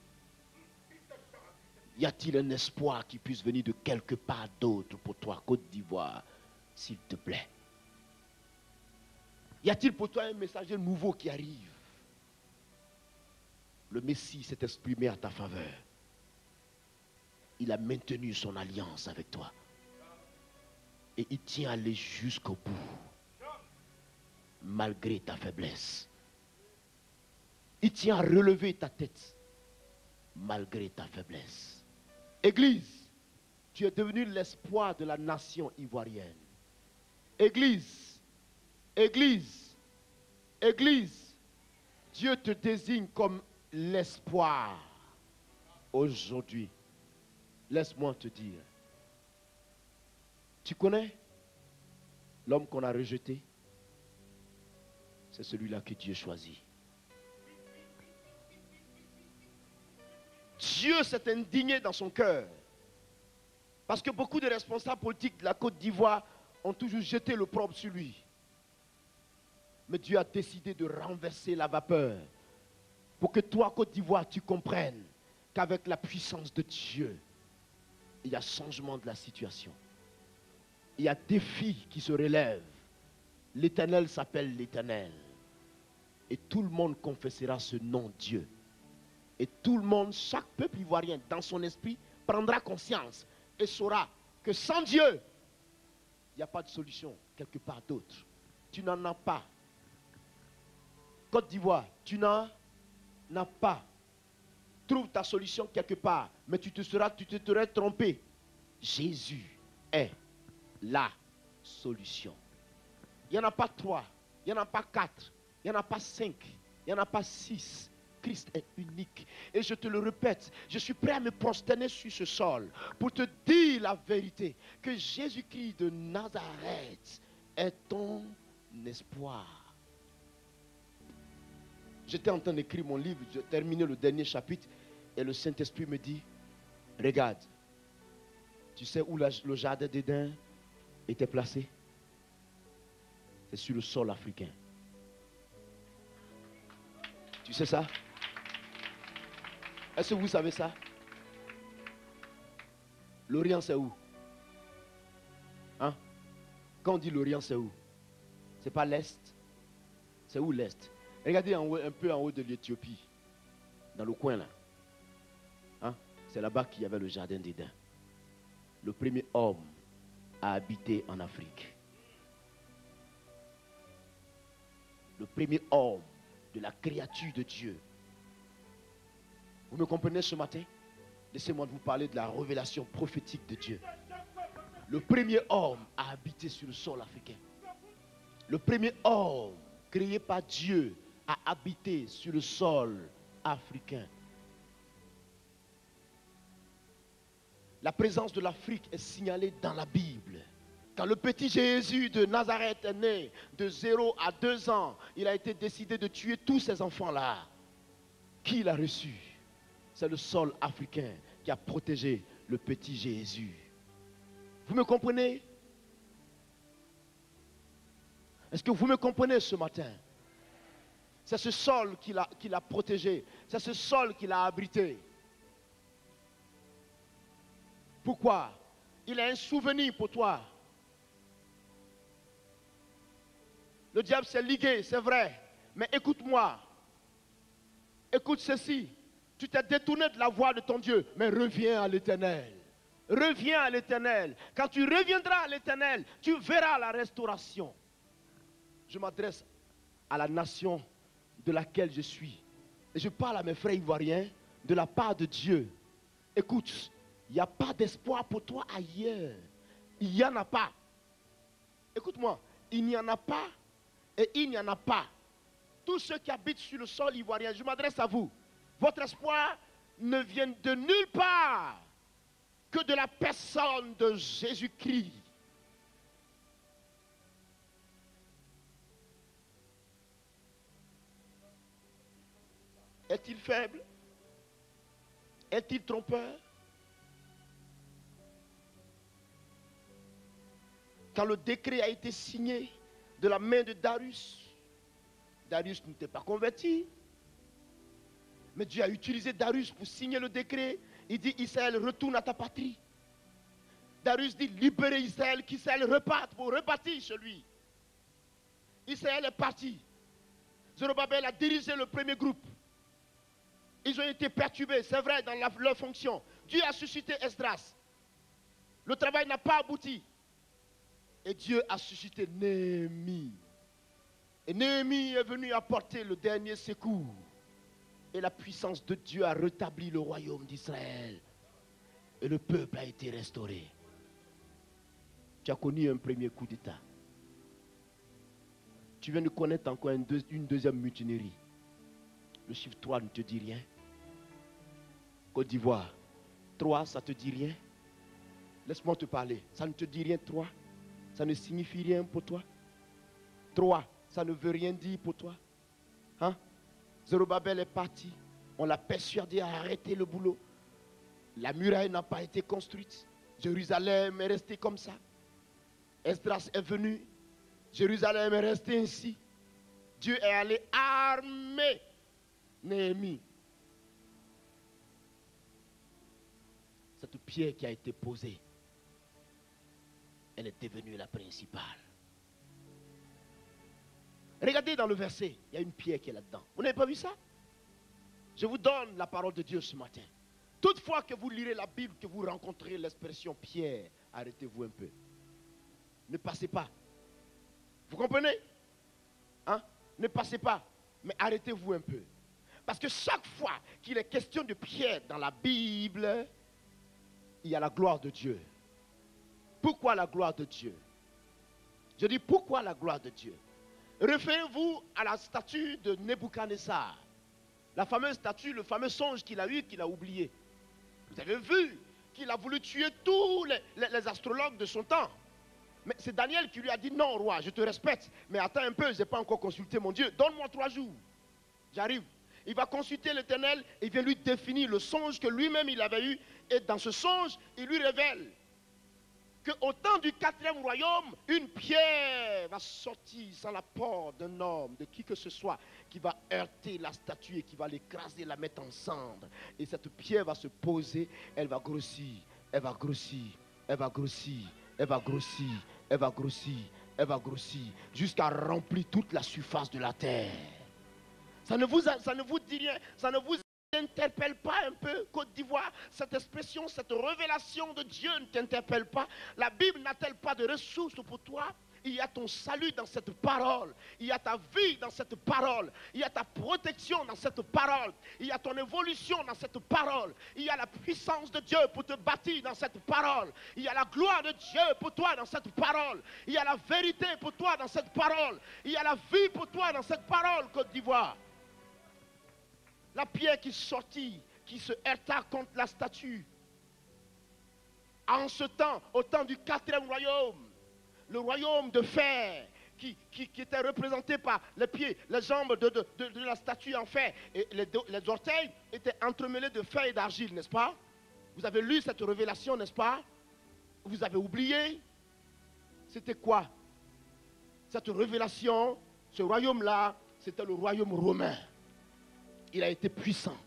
Y a-t-il un espoir qui puisse venir de quelque part d'autre pour toi, Côte d'Ivoire, s'il te plaît? Y a-t-il pour toi un messager nouveau qui arrive? Le Messie s'est exprimé à ta faveur. Il a maintenu son alliance avec toi. Et il tient à aller jusqu'au bout. Malgré ta faiblesse. Il tient à relever ta tête. Malgré ta faiblesse. Église, tu es devenu l'espoir de la nation ivoirienne. Église, Église, Église, Dieu te désigne comme l'espoir aujourd'hui. Laisse-moi te dire. Tu connais l'homme qu'on a rejeté? C'est celui-là que Dieu choisit. Dieu s'est indigné dans son cœur. Parce que beaucoup de responsables politiques de la Côte d'Ivoire ont toujours jeté l'opprobre sur lui. Mais Dieu a décidé de renverser la vapeur. Pour que toi, Côte d'Ivoire, tu comprennes qu'avec la puissance de Dieu, il y a changement de la situation. Il y a défis qui se relèvent. L'Éternel s'appelle l'Éternel. Et tout le monde confessera ce nom Dieu. Et tout le monde, chaque peuple ivoirien, dans son esprit, prendra conscience et saura que sans Dieu, il n'y a pas de solution quelque part d'autre. Tu n'en as pas. Côte d'Ivoire, tu n'en as pas. Trouve ta solution quelque part, mais tu te serais trompé. Jésus est la solution. Il n'y en a pas 3, il n'y en a pas 4, il n'y en a pas 5, il n'y en a pas 6. Christ est unique. Et je te le répète, je suis prêt à me prosterner sur ce sol pour te dire la vérité, que Jésus-Christ de Nazareth est ton espoir. J'étais en train d'écrire mon livre, j'ai terminé le dernier chapitre et le Saint-Esprit me dit, regarde, tu sais où le jardin d'Éden était placé? C'est sur le sol africain. Tu sais ça? Est-ce que vous savez ça? L'Orient, c'est où? Hein? Quand on dit l'Orient, c'est où? C'est pas l'Est? C'est où l'Est? Regardez en haut, un peu en haut de l'Éthiopie, dans le coin là. Hein? C'est là-bas qu'il y avait le jardin d'Éden. Le premier homme a habité en Afrique. Le premier homme de la créature de Dieu. Vous me comprenez ce matin? Laissez-moi vous parler de la révélation prophétique de Dieu. Le premier homme a habité sur le sol africain. Le premier homme créé par Dieu a habité sur le sol africain. La présence de l'Afrique est signalée dans la Bible. Quand le petit Jésus de Nazareth est né, de 0 à 2 ans, il a été décidé de tuer tous ces enfants-là. Qui l'a reçu? C'est le sol africain qui a protégé le petit Jésus. Vous me comprenez? Est-ce que vous me comprenez ce matin? C'est ce sol qui l'a protégé. C'est ce sol qui l'a abrité. Pourquoi? Il a un souvenir pour toi. Le diable s'est ligué, c'est vrai. Mais écoute-moi. Écoute ceci. Tu t'es détourné de la voie de ton Dieu, mais reviens à l'Éternel. Reviens à l'Éternel. Quand tu reviendras à l'Éternel, tu verras la restauration. Je m'adresse à la nation de laquelle je suis. Et je parle à mes frères ivoiriens de la part de Dieu. Écoute, il n'y a pas d'espoir pour toi ailleurs. Il n'y en a pas. Écoute-moi, il n'y en a pas et il n'y en a pas. Tous ceux qui habitent sur le sol ivoirien, je m'adresse à vous. Votre espoir ne vient de nulle part que de la personne de Jésus-Christ. Est-il faible? Est-il trompeur? Quand le décret a été signé de la main de Darius, Darius n'était pas converti. Mais Dieu a utilisé Darius pour signer le décret. Il dit, Israël, retourne à ta patrie. Darius dit, libérez Israël, qu'Israël reparte pour repartir chez lui. Israël est parti. Zorobabel a dirigé le premier groupe. Ils ont été perturbés, c'est vrai, dans leur fonction. Dieu a suscité Esdras. Le travail n'a pas abouti. Et Dieu a suscité Néhémie. Et Néhémie est venu apporter le dernier secours. Et la puissance de Dieu a rétabli le royaume d'Israël. Et le peuple a été restauré. Tu as connu un premier coup d'État. Tu viens de connaître encore une deuxième mutinerie. Le chiffre 3 ne te dit rien. Côte d'Ivoire, 3, ça te dit rien. Laisse-moi te parler. Ça ne te dit rien, 3. Ça ne signifie rien pour toi. 3, ça ne veut rien dire pour toi. Hein? Zorobabel est parti. On l'a persuadé à arrêter le boulot. La muraille n'a pas été construite. Jérusalem est resté comme ça. Esdras est venu. Jérusalem est resté ainsi. Dieu est allé armer Néhémie. Cette pierre qui a été posée, elle est devenue la principale. Regardez dans le verset, il y a une pierre qui est là-dedans. Vous n'avez pas vu ça? Je vous donne la parole de Dieu ce matin. Toutefois que vous lirez la Bible, que vous rencontrez l'expression pierre, arrêtez-vous un peu. Ne passez pas. Vous comprenez? Hein? Ne passez pas, mais arrêtez-vous un peu. Parce que chaque fois qu'il est question de pierre dans la Bible, il y a la gloire de Dieu. Pourquoi la gloire de Dieu? Je dis pourquoi la gloire de Dieu? Référez-vous à la statue de Nebuchadnezzar. La fameuse statue, le fameux songe qu'il a eu, qu'il a oublié. Vous avez vu qu'il a voulu tuer tous les astrologues de son temps. Mais c'est Daniel qui lui a dit, non roi, je te respecte, mais attends un peu, je n'ai pas encore consulté mon Dieu, donne-moi 3 jours. J'arrive. Il va consulter l'Éternel et il vient lui définir le songe que lui-même il avait eu. Et dans ce songe, il lui révèle qu'au temps du 4e royaume, une pierre va sortir sans l'apport d'un homme, de qui que ce soit, qui va heurter la statue et qui va l'écraser, la mettre en cendre. Et cette pierre va se poser, elle va grossir, elle va grossir, elle va grossir, elle va grossir, elle va grossir, elle va grossir, jusqu'à remplir toute la surface de la terre. Ça ne vous dit rien, ça ne vous n'interpelle pas un peu, Côte d'Ivoire? Cette expression, cette révélation de Dieu ne t'interpelle pas? La Bible n'a-t-elle pas de ressources pour toi? Il y a ton salut dans cette parole, il y a ta vie dans cette parole, il y a ta protection dans cette parole, il y a ton évolution dans cette parole, il y a la puissance de Dieu pour te bâtir dans cette parole, il y a la gloire de Dieu pour toi dans cette parole, il y a la vérité pour toi dans cette parole, il y a la vie pour toi dans cette parole, Côte d'Ivoire. La pierre qui sortit, qui se heurta contre la statue. En ce temps, au temps du 4e royaume, le royaume de fer, qui était représenté par les pieds, les jambes de la statue en fer, et les orteils étaient entremêlés de fer et d'argile, n'est-ce pas? Vous avez lu cette révélation, n'est-ce pas? Vous avez oublié? C'était quoi? Cette révélation, ce royaume-là, c'était le royaume romain. Il a été puissant.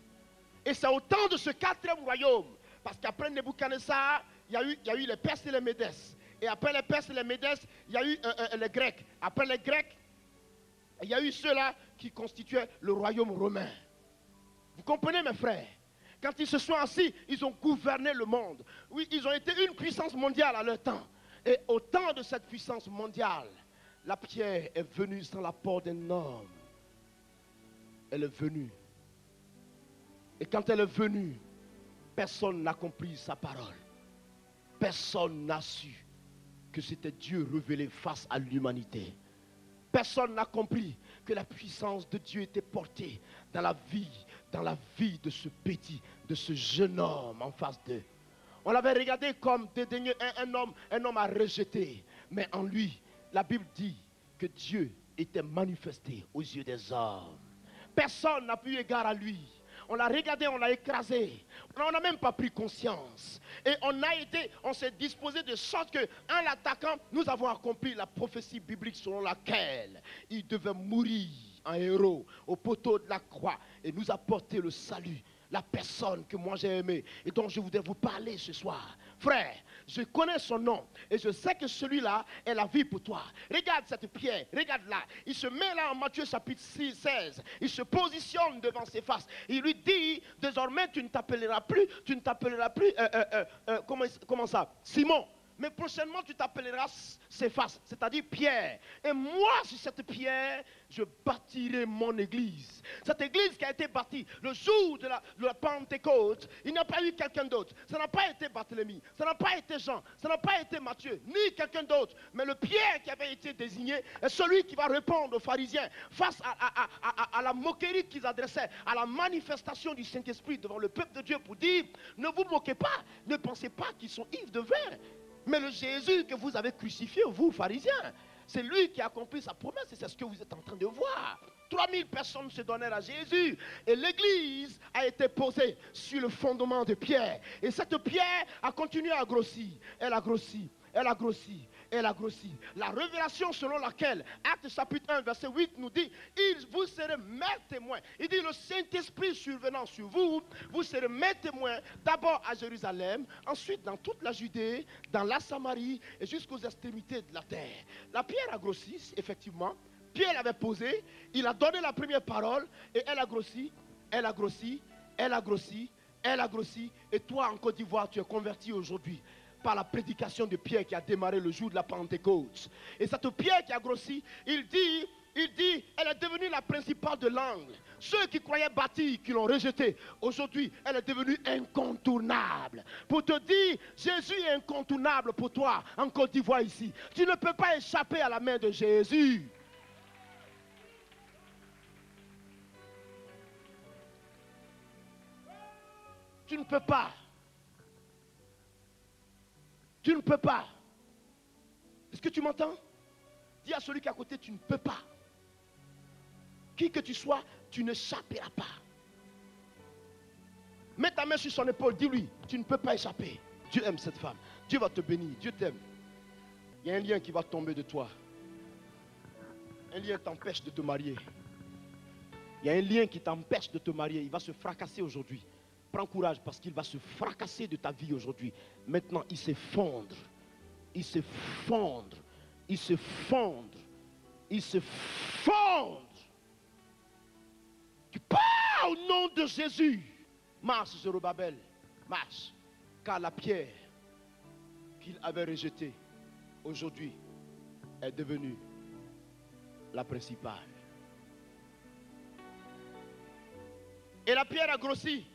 Et c'est au temps de ce 4e royaume, parce qu'après Nebuchadnezzar, il y a eu les Perses et les Médès. Et après les Perses et les Médès, il y a eu les Grecs. Après les Grecs, il y a eu ceux-là qui constituaient le royaume romain. Vous comprenez, mes frères? Quand ils se sont assis, ils ont gouverné le monde. Oui, ils ont été une puissance mondiale à leur temps. Et au temps de cette puissance mondiale, la pierre est venue sans l'apport d'un homme. Elle est venue. Et quand elle est venue, personne n'a compris sa parole. Personne n'a su que c'était Dieu révélé face à l'humanité. Personne n'a compris que la puissance de Dieu était portée dans la vie de ce petit, de ce jeune homme en face d'eux. On l'avait regardé comme dédaigneux, un homme à rejeter. Mais en lui, la Bible dit que Dieu était manifesté aux yeux des hommes. Personne n'a pu égard à lui. On l'a regardé, on l'a écrasé. On n'a même pas pris conscience. Et on s'est disposé de sorte qu'en l'attaquant, nous avons accompli la prophétie biblique selon laquelle il devait mourir en héros au poteau de la croix et nous apporter le salut. La personne que moi j'ai aimée et dont je voudrais vous parler ce soir. Frère, je connais son nom et je sais que celui-là est la vie pour toi. Regarde cette pierre, regarde là. Il se met là en Matthieu chapitre 16. Il se positionne devant ses faces. Il lui dit, désormais tu ne t'appelleras plus, comment ça? Simon. Mais prochainement, tu t'appelleras Céphas, c'est-à-dire Pierre. Et moi, sur cette pierre, je bâtirai mon église. Cette église qui a été bâtie le jour de la Pentecôte, il n'y a pas eu quelqu'un d'autre. Ça n'a pas été Barthélemy, ça n'a pas été Jean, ça n'a pas été Matthieu, ni quelqu'un d'autre. Mais le Pierre qui avait été désigné est celui qui va répondre aux pharisiens face à la moquerie qu'ils adressaient, à la manifestation du Saint-Esprit devant le peuple de Dieu pour dire, ne vous moquez pas, ne pensez pas qu'ils sont ivres de vin. Mais le Jésus que vous avez crucifié, vous, pharisiens, c'est lui qui a accompli sa promesse et c'est ce que vous êtes en train de voir. 3000 personnes se donnèrent à Jésus et l'église a été posée sur le fondement de pierre. Et cette pierre a continué à grossir. Elle a grossi, elle a grossi, elle a grossi. La révélation selon laquelle, Actes chapitre 1, verset 8 nous dit, vous serez mes témoins. Il dit, le Saint-Esprit survenant sur vous, vous serez mes témoins, d'abord à Jérusalem, ensuite dans toute la Judée, dans la Samarie et jusqu'aux extrémités de la terre. La pierre a grossi, effectivement. Pierre l'avait posée, il a donné la première parole et elle a grossi, elle a grossi, elle a grossi, elle a grossi. Et toi en Côte d'Ivoire, tu es converti aujourd'hui par la prédication de Pierre qui a démarré le jour de la Pentecôte. Et cette pierre qui a grossi, il dit, elle est devenue la principale de l'angle. Ceux qui croyaient bâtir, qui l'ont rejetée, aujourd'hui, elle est devenue incontournable. Pour te dire, Jésus est incontournable pour toi en Côte d'Ivoire ici. Tu ne peux pas échapper à la main de Jésus. Tu ne peux pas. Tu ne peux pas. Est-ce que tu m'entends? Dis à celui qui est à côté, tu ne peux pas. Qui que tu sois, tu n'échapperas pas. Mets ta main sur son épaule, dis-lui, tu ne peux pas échapper. Dieu aime cette femme. Dieu va te bénir, Dieu t'aime. Il y a un lien qui va tomber de toi. Un lien t'empêche de te marier. Il y a un lien qui t'empêche de te marier. Il va se fracasser aujourd'hui. Prends courage parce qu'il va se fracasser de ta vie aujourd'hui. Maintenant, il s'effondre. Il s'effondre. Il s'effondre. Il s'effondre. Tu pars au nom de Jésus. Marche, Zorobabel. Marche. Car la pierre qu'il avait rejetée, aujourd'hui, est devenue la principale. Et la pierre a grossi.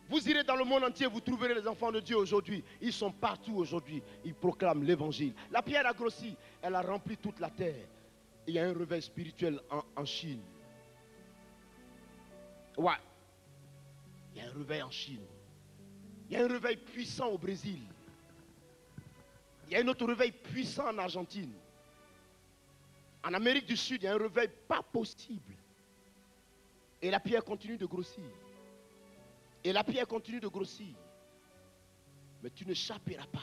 Vous irez dans le monde entier, vous trouverez les enfants de Dieu aujourd'hui. Ils sont partout aujourd'hui. Ils proclament l'évangile. La pierre a grossi. Elle a rempli toute la terre. Il y a un réveil spirituel en Chine. Ouais. Il y a un réveil en Chine. Il y a un réveil puissant au Brésil. Il y a un autre réveil puissant en Argentine. En Amérique du Sud, il y a un réveil pas possible. Et la pierre continue de grossir. Et la pierre continue de grossir. Mais tu ne chapperas pas.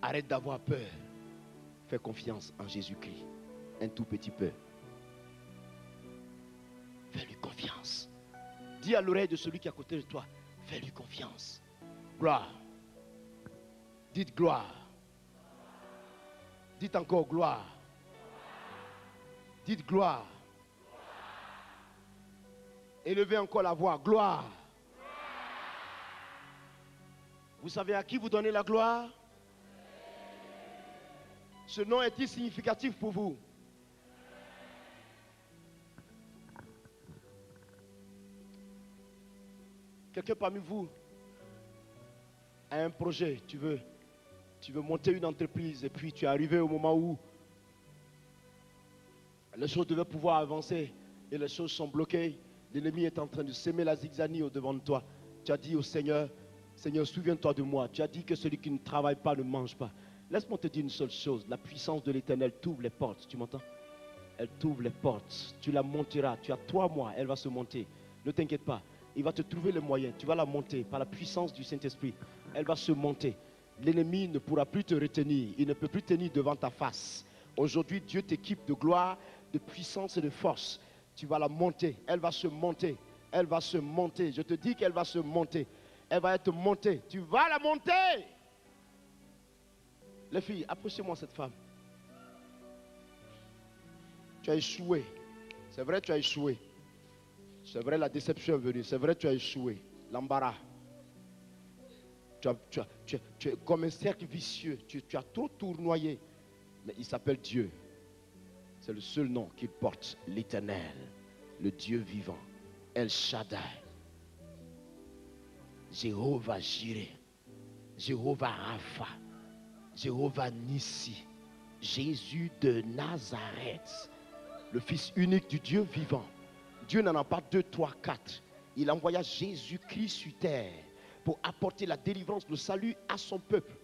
Arrête d'avoir peur. Fais confiance en Jésus-Christ. Un tout petit peu. Fais-lui confiance. Dis à l'oreille de celui qui est à côté de toi. Fais-lui confiance. Gloire. Dites gloire. Dites encore gloire. Dites gloire. Élevez encore la voix. Gloire. Vous savez à qui vous donnez la gloire? Ce nom est-il significatif pour vous? Quelqu'un parmi vous a un projet, tu veux monter une entreprise et puis tu es arrivé au moment où les choses devaient pouvoir avancer et les choses sont bloquées. L'ennemi est en train de s'aimer la zigzanie au-devant de toi. Tu as dit au Seigneur, Seigneur, souviens-toi de moi. Tu as dit que celui qui ne travaille pas ne mange pas. Laisse-moi te dire une seule chose. La puissance de l'Éternel t'ouvre les portes. Tu m'entends? Elle t'ouvre les portes. Tu la monteras. Tu as 3 mois. Elle va se monter. Ne t'inquiète pas. Il va te trouver les moyens. Tu vas la monter par la puissance du Saint-Esprit. Elle va se monter. L'ennemi ne pourra plus te retenir. Il ne peut plus tenir devant ta face. Aujourd'hui, Dieu t'équipe de gloire, de puissance et de force. Tu vas la monter. Elle va se monter. Elle va se monter. Je te dis qu'elle va se monter. Elle va être montée. Tu vas la monter. Les filles, approchez-moi cette femme. Tu as échoué. C'est vrai, tu as échoué. C'est vrai, la déception est venue. C'est vrai, tu as échoué. L'embarras. Tu es comme un cercle vicieux. Tu as trop tournoyé. Mais il s'appelle Dieu. C'est le seul nom qu'il porte. L'Éternel. Le Dieu vivant. El Shaddai. Jéhovah Jireh. Jéhovah Rapha. Jéhovah Nissi. Jésus de Nazareth. Le Fils unique du Dieu vivant. Dieu n'en a pas 2, 3, 4. Il envoya Jésus-Christ sur terre pour apporter la délivrance, le salut à son peuple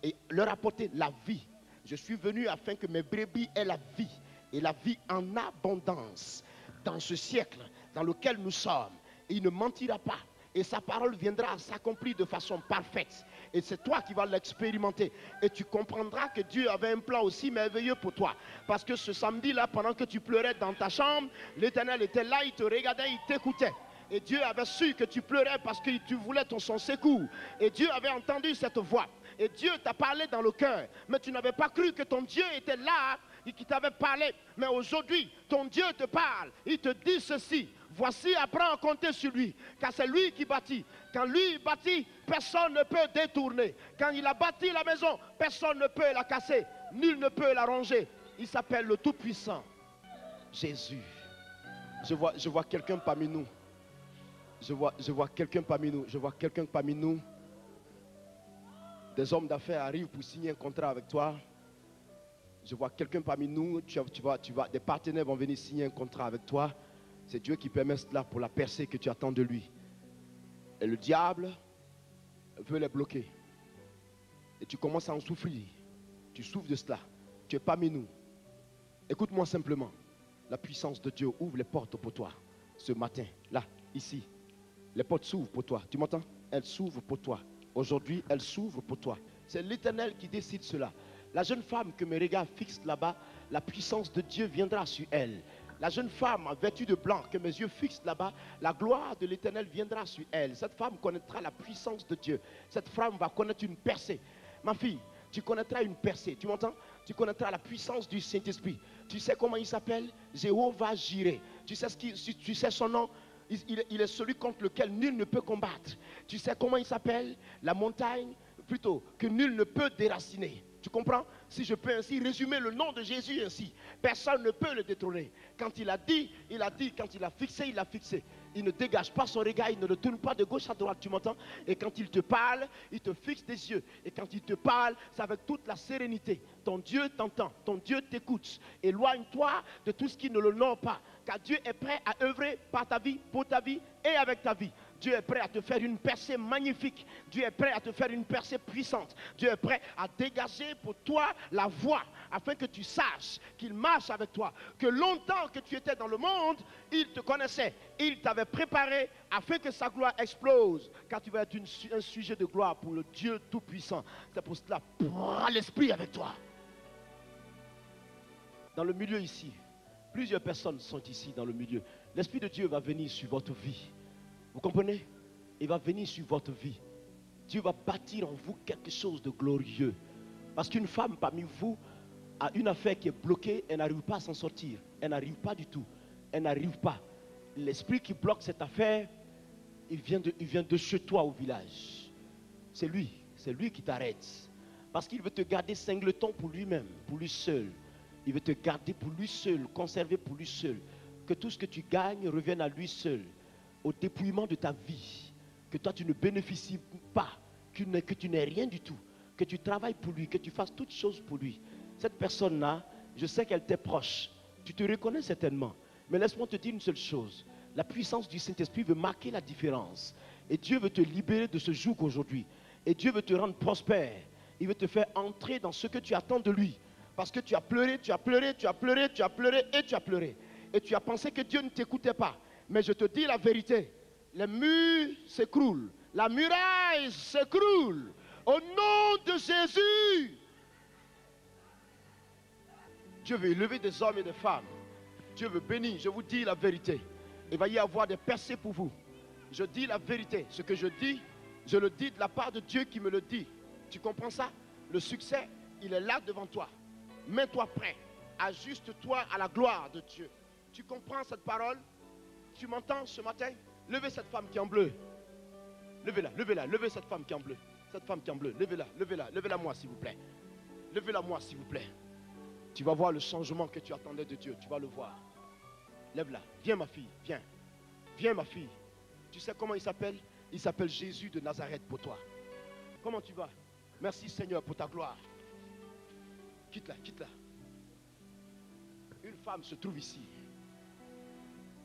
et leur apporter la vie. Je suis venu afin que mes brebis aient la vie et la vie en abondance. Dans ce siècle dans lequel nous sommes, il ne mentira pas et sa parole viendra à s'accomplir de façon parfaite. Et c'est toi qui vas l'expérimenter. Et tu comprendras que Dieu avait un plan aussi merveilleux pour toi. Parce que ce samedi-là, pendant que tu pleurais dans ta chambre, l'Éternel était là, il te regardait, il t'écoutait. Et Dieu avait su que tu pleurais parce que tu voulais son secours. Et Dieu avait entendu cette voix. Et Dieu t'a parlé dans le cœur. Mais tu n'avais pas cru que ton Dieu était là et qu'il t'avait parlé. Mais aujourd'hui, ton Dieu te parle. Il te dit ceci. Voici, apprends à compter sur lui. Car c'est lui qui bâtit. Quand lui bâtit, personne ne peut détourner. Quand il a bâti la maison, personne ne peut la casser. Nul ne peut la ronger. Il s'appelle le Tout-Puissant. Jésus. Je vois quelqu'un parmi nous. Je vois quelqu'un parmi nous. Je vois quelqu'un parmi nous. Des hommes d'affaires arrivent pour signer un contrat avec toi. Je vois quelqu'un parmi nous. Des partenaires vont venir signer un contrat avec toi. C'est Dieu qui permet cela pour la percée que tu attends de lui. Et le diable veut les bloquer. Et tu commences à en souffrir. Tu souffres de cela. Tu es parmi nous. Écoute-moi simplement. La puissance de Dieu ouvre les portes pour toi. Ce matin, là, ici. Les portes s'ouvrent pour toi. Tu m'entends? Elles s'ouvrent pour toi. Aujourd'hui, elles s'ouvrent pour toi. C'est l'Éternel qui décide cela. La jeune femme que mes regards fixent là-bas, la puissance de Dieu viendra sur elle. La jeune femme vêtue de blanc que mes yeux fixent là-bas, la gloire de l'Éternel viendra sur elle. Cette femme connaîtra la puissance de Dieu. Cette femme va connaître une percée. Ma fille, tu connaîtras une percée. Tu m'entends? Tu connaîtras la puissance du Saint-Esprit. Tu sais comment il s'appelle? Jéhovah Jireh. Tu sais son nom? Il est celui contre lequel nul ne peut combattre. Tu sais comment il s'appelle? La montagne, plutôt, que nul ne peut déraciner. Tu comprends? Si je peux ainsi résumer le nom de Jésus ainsi, personne ne peut le détrôner. Quand il a dit, il a dit. Quand il a fixé, il a fixé. Il ne dégage pas son regard, il ne le tourne pas de gauche à droite, tu m'entends? Et quand il te parle, il te fixe des yeux. Et quand il te parle, c'est avec toute la sérénité. Ton Dieu t'entend, ton Dieu t'écoute. Éloigne-toi de tout ce qui ne l'honore pas. Car Dieu est prêt à œuvrer par ta vie, pour ta vie et avec ta vie. Dieu est prêt à te faire une percée magnifique. Dieu est prêt à te faire une percée puissante. Dieu est prêt à dégager pour toi la voie, afin que tu saches qu'il marche avec toi. Que longtemps que tu étais dans le monde, il te connaissait. Il t'avait préparé afin que sa gloire explose. Car tu vas être un sujet de gloire pour le Dieu Tout-Puissant. C'est pour cela, prends l'Esprit avec toi. Dans le milieu ici, plusieurs personnes sont ici dans le milieu. L'Esprit de Dieu va venir sur votre vie. Vous comprenez? Il va venir sur votre vie. Dieu va bâtir en vous quelque chose de glorieux. Parce qu'une femme parmi vous a une affaire qui est bloquée, elle n'arrive pas à s'en sortir. Elle n'arrive pas du tout. Elle n'arrive pas. L'esprit qui bloque cette affaire, il vient de chez toi au village. C'est lui qui t'arrête. Parce qu'il veut te garder singleton pour lui-même, pour lui seul. Il veut te garder pour lui seul, conserver pour lui seul. Que tout ce que tu gagnes revienne à lui seul. Au dépouillement de ta vie, que toi tu ne bénéficies pas, que tu n'aies rien du tout, que tu travailles pour lui, que tu fasses toutes choses pour lui. Cette personne-là, je sais qu'elle t'est proche, tu te reconnais certainement, mais laisse-moi te dire une seule chose, la puissance du Saint-Esprit veut marquer la différence, et Dieu veut te libérer de ce joug aujourd'hui, et Dieu veut te rendre prospère, il veut te faire entrer dans ce que tu attends de lui, parce que tu as pleuré, tu as pleuré, tu as pleuré, tu as pleuré, et tu as pleuré, et tu as pensé que Dieu ne t'écoutait pas. Mais je te dis la vérité, les murs s'écroulent, la muraille s'écroule, au nom de Jésus. Dieu veut élever des hommes et des femmes. Dieu veut bénir, je vous dis la vérité. Il va y avoir des percées pour vous. Je dis la vérité, ce que je dis, je le dis de la part de Dieu qui me le dit. Tu comprends ça? Le succès, il est là devant toi. Mets-toi prêt, ajuste-toi à la gloire de Dieu. Tu comprends cette parole? Tu m'entends ce matin? Levez cette femme qui est en bleu. Levez-la, levez-la, levez cette femme qui est en bleu. Cette femme qui est en bleu, levez-la, levez-la, levez-la moi s'il vous plaît. Levez-la moi s'il vous plaît. Tu vas voir le changement que tu attendais de Dieu, tu vas le voir. Lève-la, viens ma fille, viens. Viens ma fille. Tu sais comment il s'appelle? Il s'appelle Jésus de Nazareth pour toi. Comment tu vas? Merci Seigneur pour ta gloire. Quitte-la, quitte-la. Une femme se trouve ici.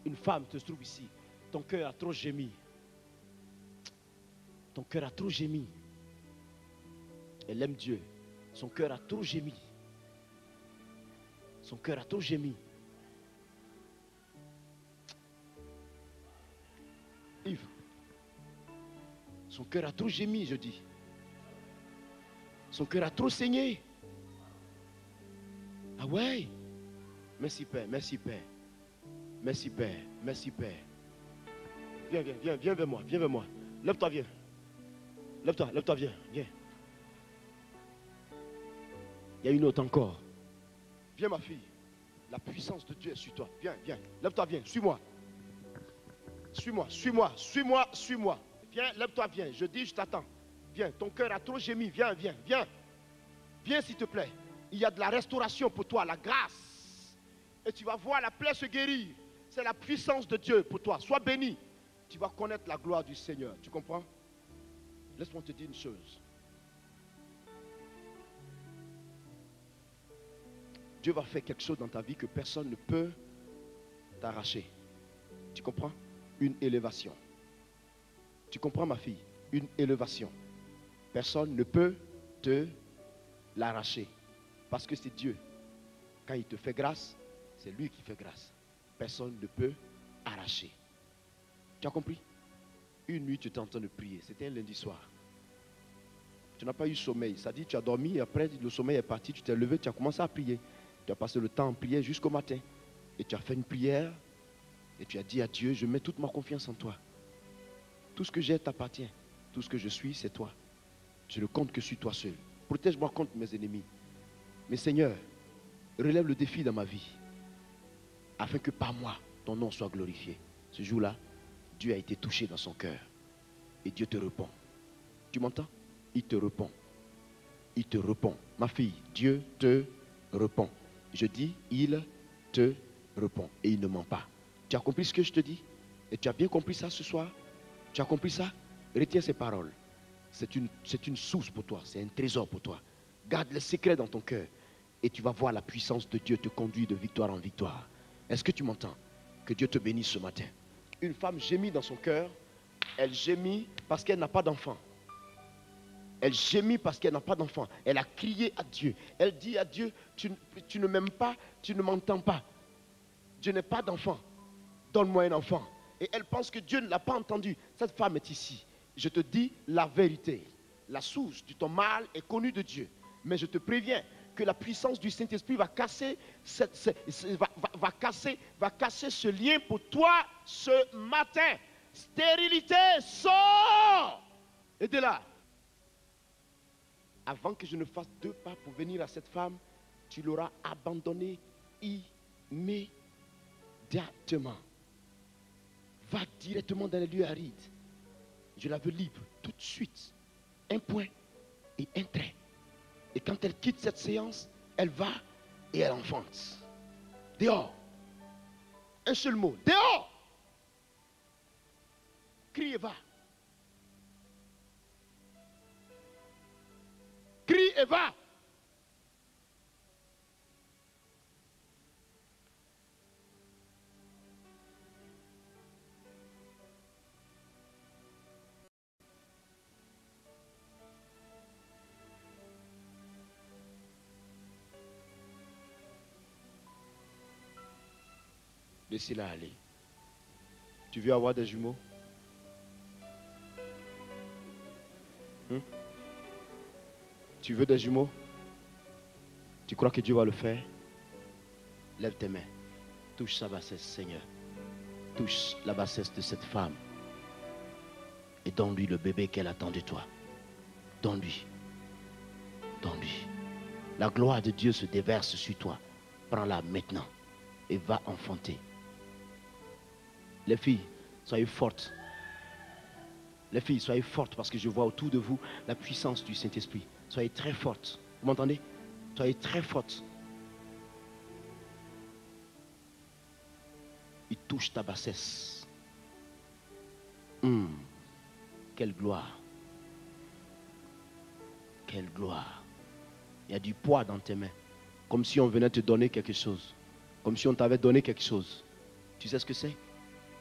Une femme te trouve ici. Ton cœur a trop gémi. Ton cœur a trop gémi. Elle aime Dieu. Son cœur a trop gémi. Son cœur a trop gémi. Yves. Son cœur a trop gémi, je dis. Son cœur a trop saigné. Ah ouais? Merci Père, merci Père. Merci Père, merci Père. Viens, viens, viens, viens vers moi, viens vers moi. Lève-toi, viens. Lève-toi, lève-toi, viens, viens. Il y a une autre encore. Viens ma fille. La puissance de Dieu est sur toi. Viens, viens. Lève-toi, viens, suis-moi. Suis-moi, suis-moi, suis-moi, suis-moi. Viens, lève-toi, viens. Je dis, je t'attends. Viens, ton cœur a trop gémi. Viens, viens, viens. Viens s'il te plaît. Il y a de la restauration pour toi, la grâce. Et tu vas voir la plaie se guérir. C'est la puissance de Dieu pour toi. Sois béni. Tu vas connaître la gloire du Seigneur. Tu comprends? Laisse-moi te dire une chose. Dieu va faire quelque chose dans ta vie que personne ne peut t'arracher. Tu comprends? Une élévation. Tu comprends ma fille? Une élévation. Personne ne peut te l'arracher. Parce que c'est Dieu. Quand il te fait grâce, c'est lui qui fait grâce. Personne ne peut arracher. Tu as compris? Une nuit, tu étais en train de prier. C'était un lundi soir. Tu n'as pas eu sommeil. Ça dit, tu as dormi, et après le sommeil est parti, tu t'es levé, tu as commencé à prier. Tu as passé le temps en prière jusqu'au matin. Et tu as fait une prière. Et tu as dit à Dieu, je mets toute ma confiance en toi. Tout ce que j'ai t'appartient. Tout ce que je suis, c'est toi. Je ne compte que sur toi seul. Protège-moi contre mes ennemis. Mais Seigneur, relève le défi dans ma vie. Afin que par moi, ton nom soit glorifié. Ce jour-là, Dieu a été touché dans son cœur. Et Dieu te répond. Tu m'entends? Il te répond. Il te répond. Ma fille, Dieu te répond. Je dis, il te répond. Et il ne ment pas. Tu as compris ce que je te dis? Et tu as bien compris ça ce soir? Tu as compris ça? Retiens ces paroles. C'est une source pour toi. C'est un trésor pour toi. Garde le secret dans ton cœur. Et tu vas voir la puissance de Dieu te conduire de victoire en victoire. Est-ce que tu m'entends? Que Dieu te bénisse ce matin. Une femme gémit dans son cœur. Elle gémit parce qu'elle n'a pas d'enfant. Elle gémit parce qu'elle n'a pas d'enfant. Elle a crié à Dieu. Elle dit à Dieu, tu ne m'aimes pas, tu ne m'entends pas. Je n'ai pas d'enfant. Donne-moi un enfant. Et elle pense que Dieu ne l'a pas entendu. Cette femme est ici. Je te dis la vérité. La source de ton mal est connue de Dieu. Mais je te préviens que la puissance du Saint-Esprit va casser, va casser ce lien pour toi ce matin. Stérilité, sors! Et de là, avant que je ne fasse 2 pas pour venir à cette femme, tu l'auras abandonnée immédiatement. Va directement dans les lieux arides. Je la veux libre tout de suite. Un point et un trait. Et quand elle quitte cette séance, elle va et elle enfante. Dehors. Un seul mot. Dehors. Crie et va. Crie et va. Laissez-la aller. Tu veux avoir des jumeaux? Tu veux des jumeaux? Tu crois que Dieu va le faire? Lève tes mains. Touche sa bassesse, Seigneur. Touche la bassesse de cette femme. Et donne-lui le bébé qu'elle attend de toi. Donne-lui. Donne-lui. La gloire de Dieu se déverse sur toi. Prends-la maintenant et va enfanter. Les filles, soyez fortes. Les filles, soyez fortes parce que je vois autour de vous la puissance du Saint-Esprit. Soyez très fortes. Vous m'entendez? Soyez très fortes. Il touche ta bassesse. Quelle gloire. Quelle gloire. Il y a du poids dans tes mains. Comme si on venait te donner quelque chose. Comme si on t'avait donné quelque chose. Tu sais ce que c'est?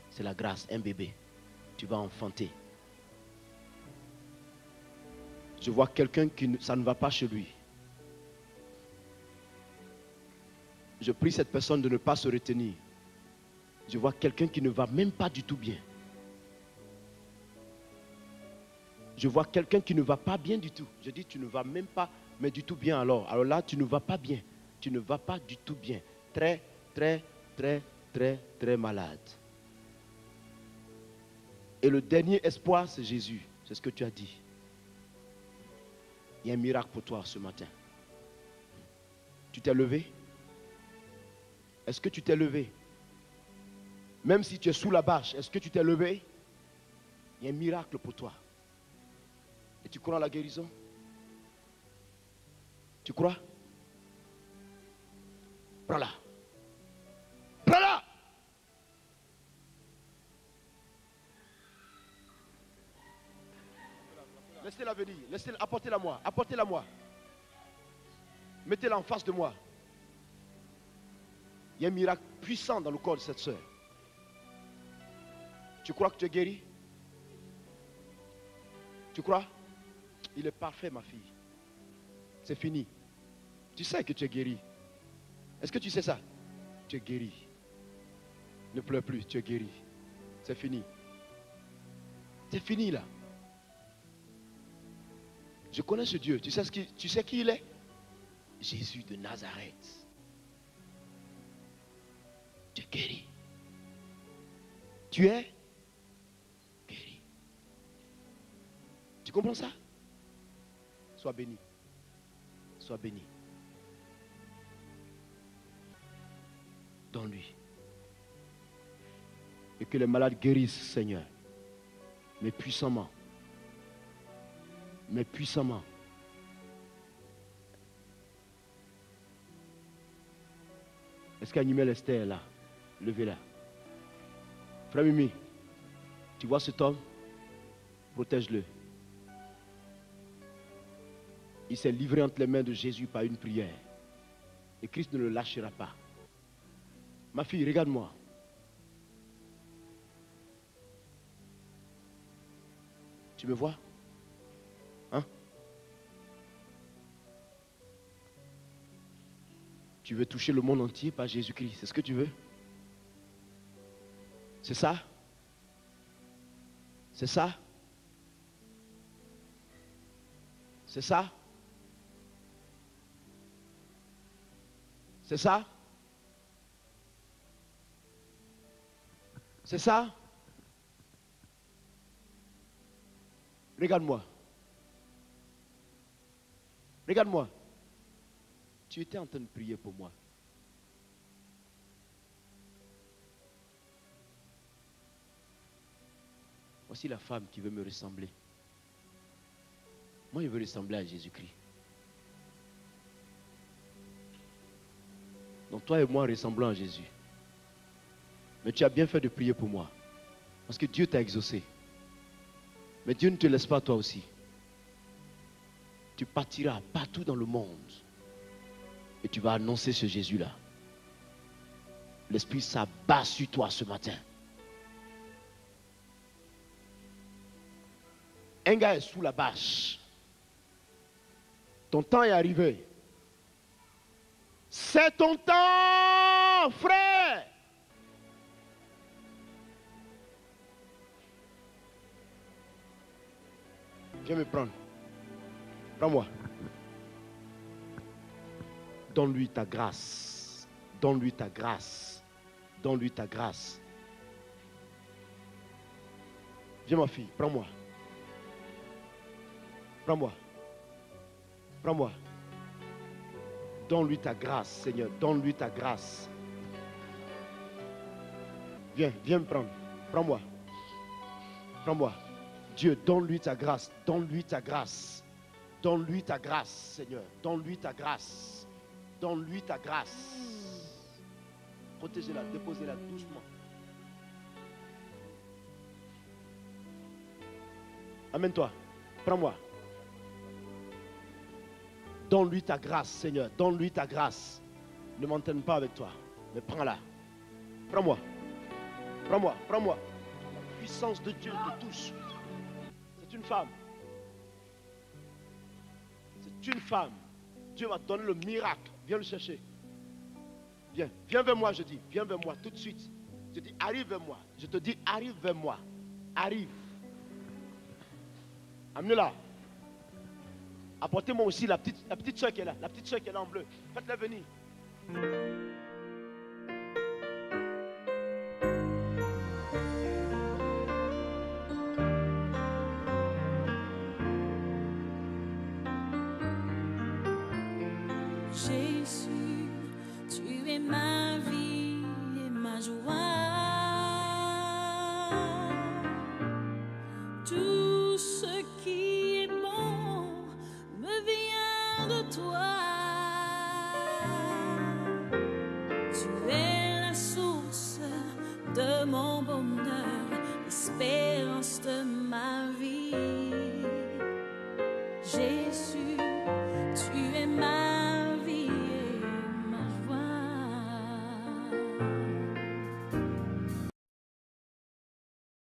C'est la grâce, un bébé. Tu vas enfanter. Je vois quelqu'un qui ça ne va pas chez lui. Je prie cette personne de ne pas se retenir. Je vois quelqu'un qui ne va même pas du tout bien. Je vois quelqu'un qui ne va pas bien du tout. Je dis tu ne vas même pas, mais du tout bien alors. Alors là, tu ne vas pas bien. Tu ne vas pas du tout bien. Très, très, très, très, très malade. Et le dernier espoir, c'est Jésus. C'est ce que tu as dit. Il y a un miracle pour toi ce matin. Tu t'es levé? Est-ce que tu t'es levé? Même si tu es sous la bâche, est-ce que tu t'es levé? Il y a un miracle pour toi. Et tu crois à la guérison? Tu crois? Prends-la. Prends-la! Laissez-la venir. Laissez-la, apportez-la moi. Apportez-la moi. Mettez-la en face de moi. Il y a un miracle puissant dans le corps de cette soeur. Tu crois que tu es guéri? Tu crois? Il est parfait, ma fille. C'est fini. Tu sais que tu es guéri. Est-ce que tu sais ça? Tu es guéri. Ne pleure plus, tu es guéri. C'est fini. C'est fini là. Je connais ce Dieu. Tu sais qui il est? Jésus de Nazareth. Tu es guéri. Tu es guéri. Tu comprends ça? Sois béni. Sois béni. Donne-lui. Et que les malades guérissent, Seigneur. Mais puissamment. Mais puissamment. Est-ce qu'Animel Esther est là? Levez-la. Frère Mimi, tu vois cet homme? Protège-le. Il s'est livré entre les mains de Jésus par une prière. Et Christ ne le lâchera pas. Ma fille, regarde-moi. Tu me vois? Hein? Tu veux toucher le monde entier par Jésus-Christ? C'est ce que tu veux? C'est ça? C'est ça? C'est ça? C'est ça? C'est ça? Regarde-moi. Regarde-moi. Tu étais en train de prier pour moi. Voici la femme qui veut me ressembler. Moi, je veux ressembler à Jésus-Christ. Donc toi et moi ressemblons à Jésus. Mais tu as bien fait de prier pour moi. Parce que Dieu t'a exaucé. Mais Dieu ne te laisse pas toi aussi. Tu partiras partout dans le monde. Et tu vas annoncer ce Jésus-là. L'Esprit s'abat sur toi ce matin. Un gars est sous la bâche. Ton temps est arrivé. C'est ton temps, frère. Viens me prendre. Prends-moi. Donne-lui ta grâce. Donne-lui ta grâce. Donne-lui ta grâce. Viens ma fille, prends-moi. Prends-moi. Prends-moi. Donne-lui ta grâce, Seigneur. Donne-lui ta grâce. Viens, viens me prendre. Prends-moi. Prends-moi. Dieu, donne-lui ta grâce. Donne-lui ta grâce. Donne-lui ta grâce, Seigneur. Donne-lui ta grâce. Donne-lui ta grâce. Protégez-la, déposez-la doucement. Amène-toi. Prends-moi. Donne-lui ta grâce, Seigneur. Donne-lui ta grâce. Ne m'entraîne pas avec toi, mais prends-la. Prends-moi. Prends-moi. Prends-moi. La puissance de Dieu te touche. C'est une femme. C'est une femme. Dieu va te donner le miracle. Viens le chercher. Viens. Viens vers moi, je dis. Viens vers moi tout de suite. Je dis, arrive vers moi. Je te dis, arrive vers moi. Arrive. Amenez-la. Apportez-moi aussi la petite soeur qui est là. La petite soeur qui est là en bleu. Faites-la venir. Jésus, tu es ma vie et ma joie. Tout ce qui est bon me vient de toi. Tu es la source de mon bonheur.